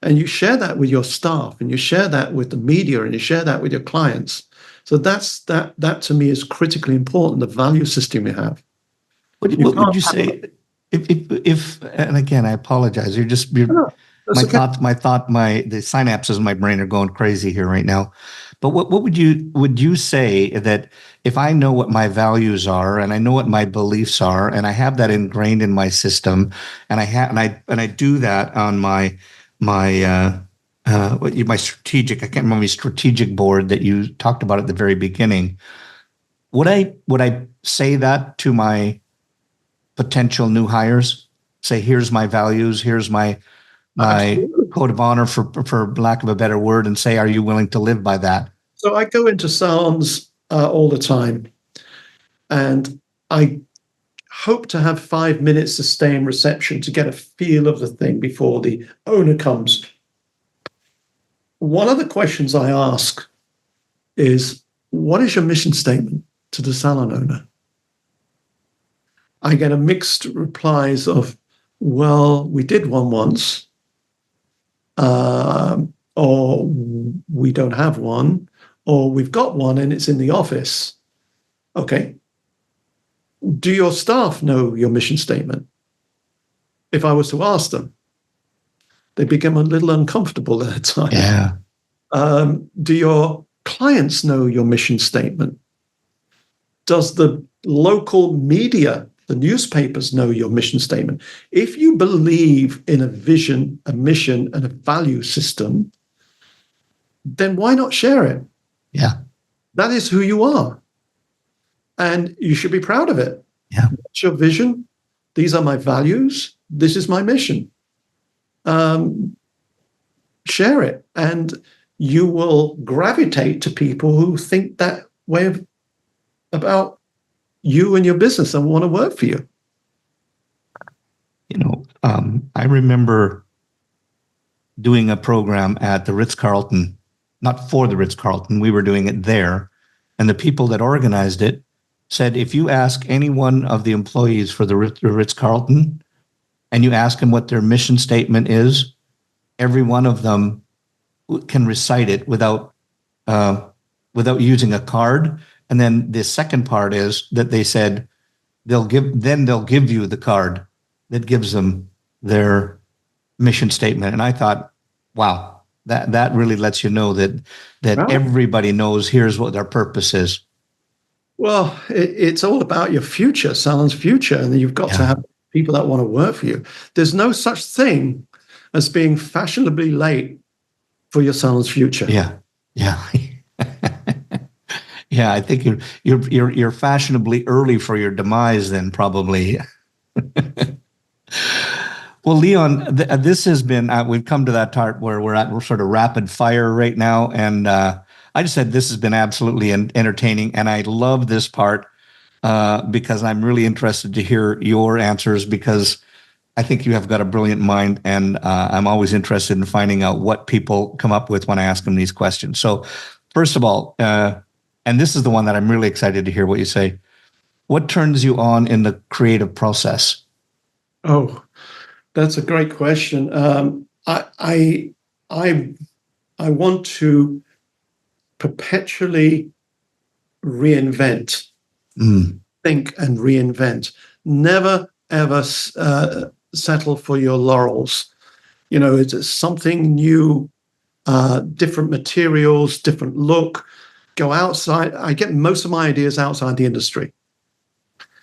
And you share that with your staff, and you share that with the media, and you share that with your clients. So that to me is critically important, the value system you have. What would you say if and again, I apologize. The synapses in my brain are going crazy here right now. But what would you say that if I know what my values are, and I know what my beliefs are, and I have that ingrained in my system, and I do that on my my strategic, I can't remember my strategic board that you talked about at the very beginning. Would I say that to my potential new hires? Say, here's my values, here's my Absolutely. code of honor, for lack of a better word, and say, are you willing to live by that? So I go into salons all the time, and I hope to have 5 minutes to stay in reception to get a feel of the thing before the owner comes. One of the questions I ask is, what is your mission statement to the salon owner? I get a mixed replies of, well, we did one once, or we don't have one, or we've got one and it's in the office. Okay. Do your staff know your mission statement? If I was to ask them, they become a little uncomfortable at the time. Yeah. Do your clients know your mission statement? Does the local media, the newspapers, know your mission statement? If you believe in a vision, a mission, and a value system, then why not share it? Yeah. That is who you are. And you should be proud of it. Yeah. What's your vision? These are my values. This is my mission. Share it. And you will gravitate to people who think that way about you and your business and want to work for you. I remember doing a program at the Ritz-Carlton, not for the Ritz-Carlton, we were doing it there. And the people that organized it said, if you ask any one of the employees for the Ritz-Carlton and you ask them what their mission statement is, every one of them can recite it without using a card. And then the second part is that they said they'll give you the card that gives them their mission statement. And I thought, wow, that really lets you know that Wow. everybody knows here's what their purpose is. Well, it's all about your future, salon's future, and you've got to have people that want to work for you. There's no such thing as being fashionably late for your salon's future. Yeah, yeah, yeah. I think you're fashionably early for your demise, then probably. Well, Leon, this has been. We've come to that part where we're sort of rapid fire right now, and I just said this has been absolutely entertaining, and I love this part because I'm really interested to hear your answers, because I think you have got a brilliant mind, and I'm always interested in finding out what people come up with when I ask them these questions. So, first of all, and this is the one that I'm really excited to hear what you say. What turns you on in the creative process? Oh, that's a great question. I want to perpetually reinvent, think and reinvent. Never ever settle for your laurels. It's something new, different materials, different look. Go outside. I get most of my ideas outside the industry.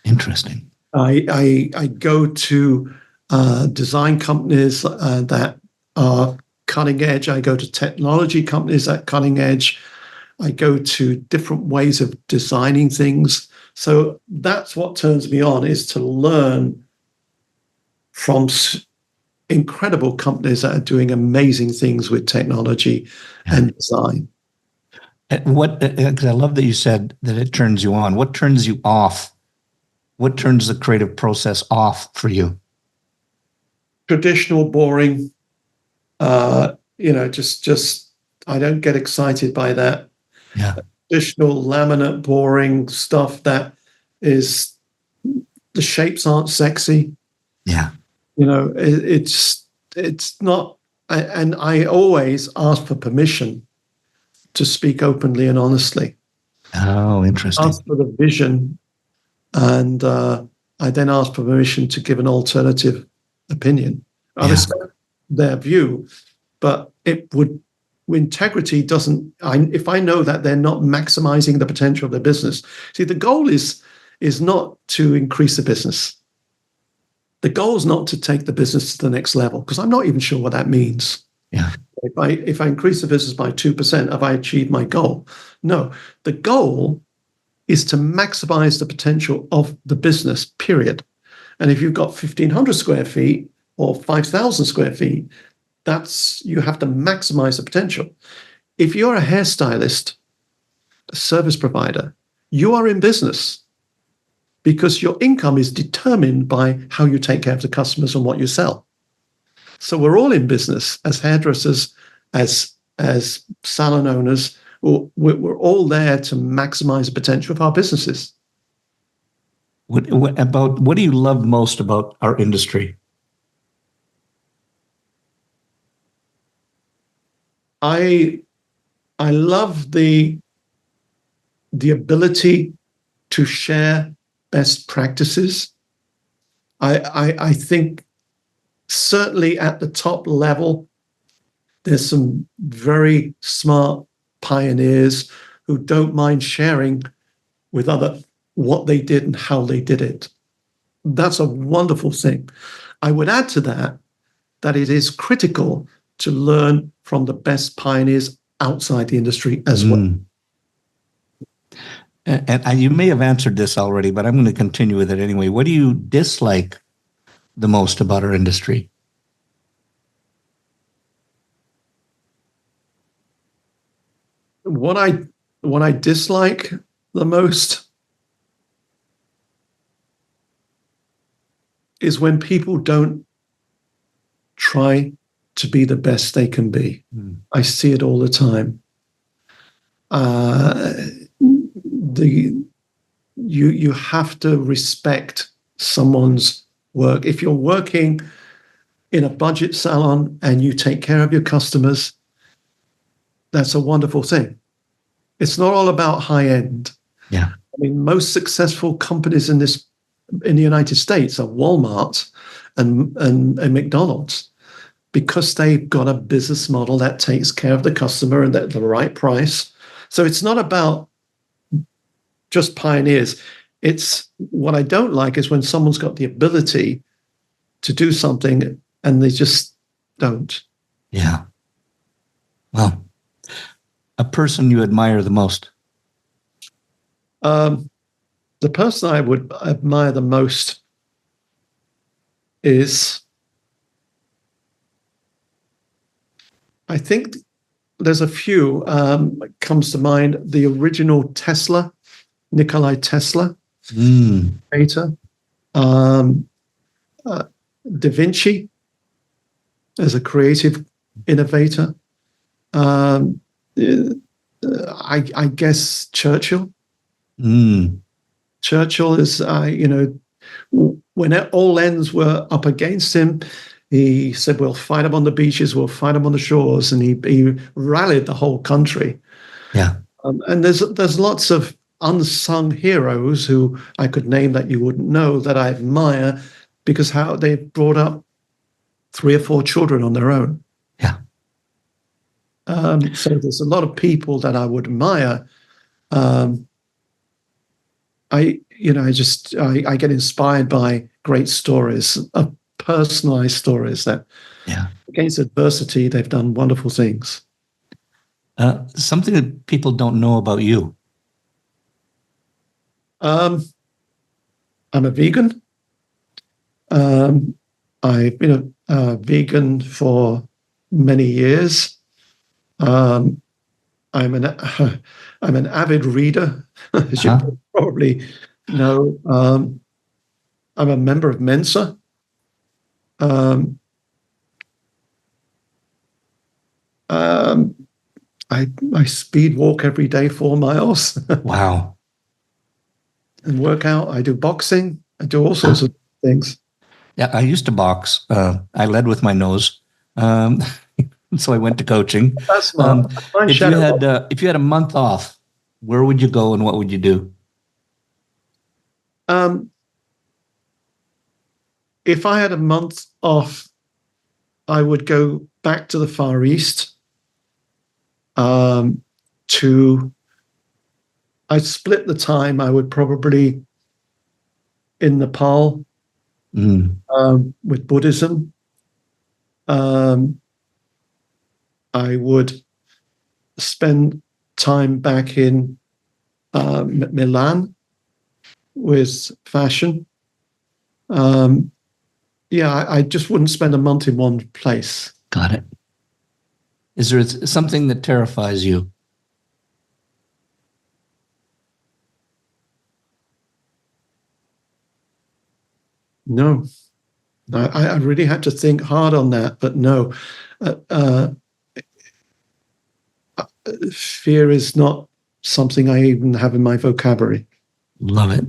Interesting. I go to design companies that are cutting edge. I go to technology companies that are cutting edge. I go to different ways of designing things. So that's what turns me on, is to learn from incredible companies that are doing amazing things with technology and design. Because I love that you said that it turns you on. What turns you off? What turns the creative process off for you? Traditional, boring. Just I don't get excited by that. Yeah. Traditional, laminate, boring stuff that is, the shapes aren't sexy. Yeah. It's not. And I always ask for permission to speak openly and honestly. Oh, interesting. Ask for the vision, and I then ask for permission to give an alternative opinion. I respect their view, but integrity doesn't. If I know that they're not maximizing the potential of their business, see, the goal is not to increase the business. The goal is not to take the business to the next level, because I'm not even sure what that means. Yeah. If I increase the business by 2%, have I achieved my goal? No. The goal is to maximize the potential of the business, period. And if you've got 1,500 square feet or 5,000 square feet, you have to maximize the potential. If you're a hairstylist, a service provider, you are in business because your income is determined by how you take care of the customers and what you sell. So we're all in business as hairdressers, as salon owners. We're all there to maximize the potential of our businesses. What do you love most about our industry? I love the ability to share best practices. I think certainly at the top level, there's some very smart pioneers who don't mind sharing with others what they did and how they did it. That's a wonderful thing. I would add to that it is critical to learn from the best pioneers outside the industry as well. And you may have answered this already, but I'm going to continue with it anyway. What do you dislike the most about our industry? What I dislike the most is when people don't try to be the best they can be. I see it all the time. You have to respect someone's work. If you're working in a budget salon and you take care of your customers, that's a wonderful thing. It's not all about high end. Yeah. I mean, most successful companies in the United States are Walmart and McDonald's, because they've got a business model that takes care of the customer and at the right price. So it's not about just pioneers. It's what I don't like is when someone's got the ability to do something and they just don't. Yeah. Well, a person you admire the most? The person I would admire the most is, I think there's a few. Comes to mind, the original Tesla, Nikola Tesla, innovator. Da Vinci as a creative innovator. I guess Churchill. Churchill is, when all ends were up against him, he said, "We'll fight them on the beaches, we'll fight them on the shores," and he rallied the whole country. Yeah. And there's lots of unsung heroes who I could name that you wouldn't know that I admire because how they brought up 3 or 4 children on their own. Yeah. So there's a lot of people that I would admire. I get inspired by great stories, personalized stories that, against adversity, they've done wonderful things. Something that people don't know about you. I'm a vegan. I've been a vegan for many years. I'm an avid reader, as you probably know. I'm a member of Mensa. I speed walk every day 4 miles. Wow. And work out. I do boxing. I do all sorts of things. Yeah, I used to box. I led with my nose. So I went to coaching. That's smart. If you had a month off, where would you go and what would you do? If I had a month off, I would go back to the Far East. I'd split the time. I would probably in Nepal with Buddhism. I would spend time back in Milan with fashion. I just wouldn't spend a month in one place. Got it. Is there something that terrifies you? No, I really had to think hard on that, but no. Fear is not something I even have in my vocabulary. Love it.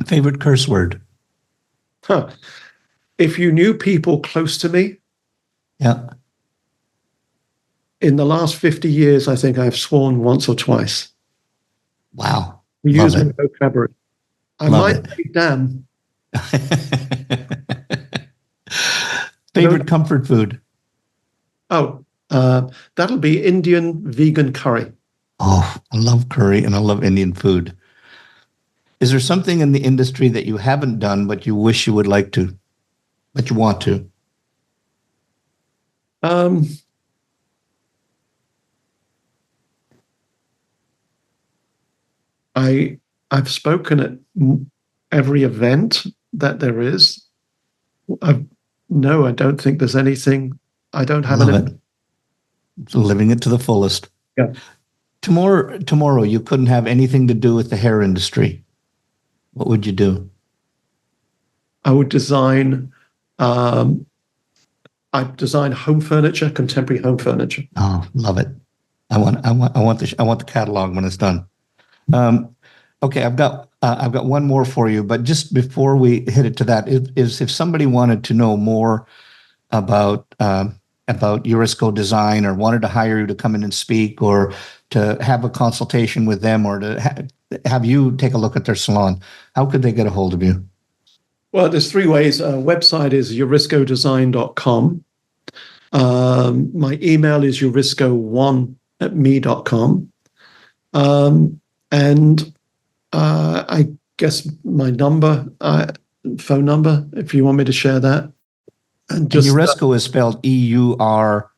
Favorite curse word? Huh. If you knew people close to me, Yeah. in the last 50 years, I think I've sworn once or twice. Wow. Use my vocabulary. I Love might it. say damn. Favorite comfort food? Oh, that'll be Indian vegan curry. Oh, I love curry and I love Indian food. Is there something in the industry that you haven't done, but you wish you would like to, but you want to? I've spoken at every event that there is. No, I don't think there's anything. I don't have Love it. Living it to the fullest. Yeah. Tomorrow, you couldn't have anything to do with the hair industry. What would you do? I would design. I'd design home furniture, contemporary home furniture. Oh, love it. I want the catalog when it's done. Okay, I've got one more for you, but just before we hit it to that, is if somebody wanted to know more about Eurisko Design, or wanted to hire you to come in and speak, or to have a consultation with them, or to have you take a look at their salon, how could they get a hold of you? Well, there's three ways. Website is euriskodesign.com. My email is eurisko1@me.com. And I guess my phone number, if you want me to share that. And Eurisko is spelled Eurisko,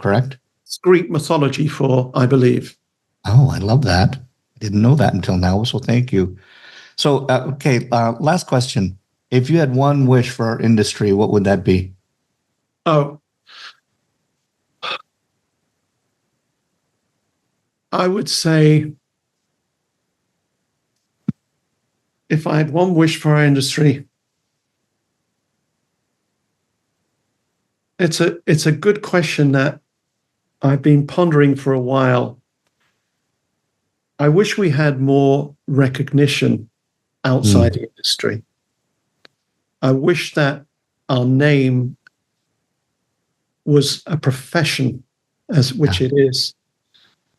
correct? It's Greek mythology for, I believe. Oh, I love that. I didn't know that until now, so thank you. So, last question. If you had one wish for our industry, what would that be? Oh, I would say, if I had one wish for our industry, it's a good question that I've been pondering for a while. I wish we had more recognition outside the industry. I wish that our name was a profession, which it is,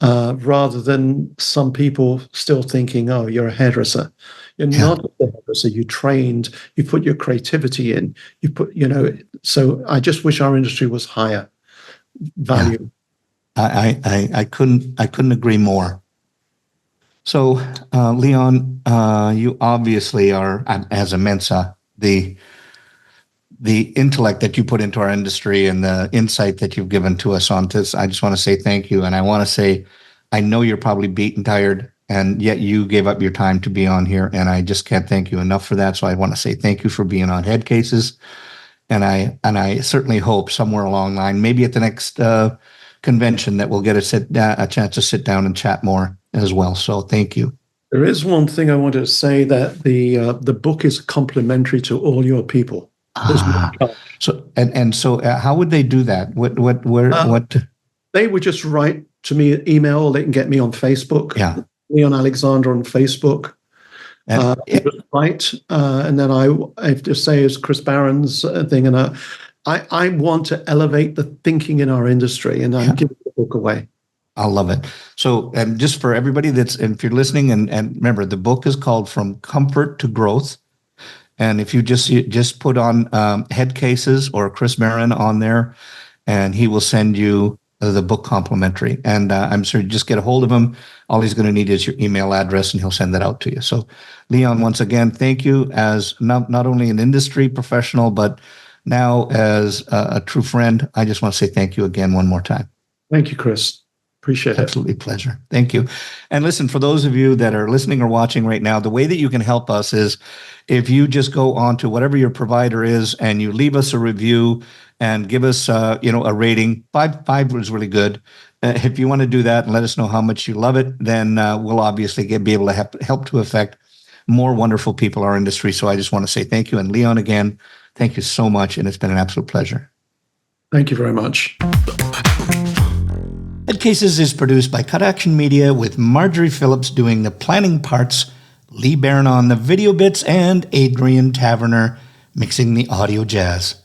rather than some people still thinking, oh, you're a hairdresser. You're not a hairdresser. You trained, you put your creativity in, so I just wish our industry was higher value. Yeah. I couldn't agree more. So, Leon, you obviously are, as a Mensa, the intellect that you put into our industry and the insight that you've given to us on this. I just want to say thank you. And I want to say, I know you're probably beat and tired, and yet you gave up your time to be on here. And I just can't thank you enough for that. So I want to say thank you for being on Headcases. And I certainly hope somewhere along the line, maybe at the next convention, that we'll get a chance to sit down and chat more as well. So thank you. There is one thing I wanted to say, that the book is complimentary to all your people. So how would they do that? What? They would just write to me, email, or they can get me on Facebook. Yeah. Leon Alexander on Facebook. Right, and then I just say it's Chris Baran's thing, and I want to elevate the thinking in our industry, and I'm giving the book away. I love it. So, and just for everybody if you're listening, and remember, the book is called From Comfort to Growth. And if you just put on Headcases or Chris Baran on there, and he will send you the book complimentary. And I'm sure you just get a hold of him. All he's going to need is your email address, and he'll send that out to you. So, Leon, once again, thank you as not only an industry professional, but now as a true friend, I just want to say thank you again one more time. Thank you, Chris. Appreciate it. Absolutely pleasure. Thank you. And listen, for those of you that are listening or watching right now, the way that you can help us is if you just go on to whatever your provider is and you leave us a review and give us, a rating. Five was really good. If you want to do that and let us know how much you love it, then we'll obviously be able to help to affect more wonderful people in our industry. So I just want to say thank you. And Leon, again, thank you so much. And it's been an absolute pleasure. Thank you very much. Headcases is produced by Cut Action Media with Marjorie Phillips doing the planning parts, Lee Baran on the video bits, and Adrian Taverner mixing the audio jazz.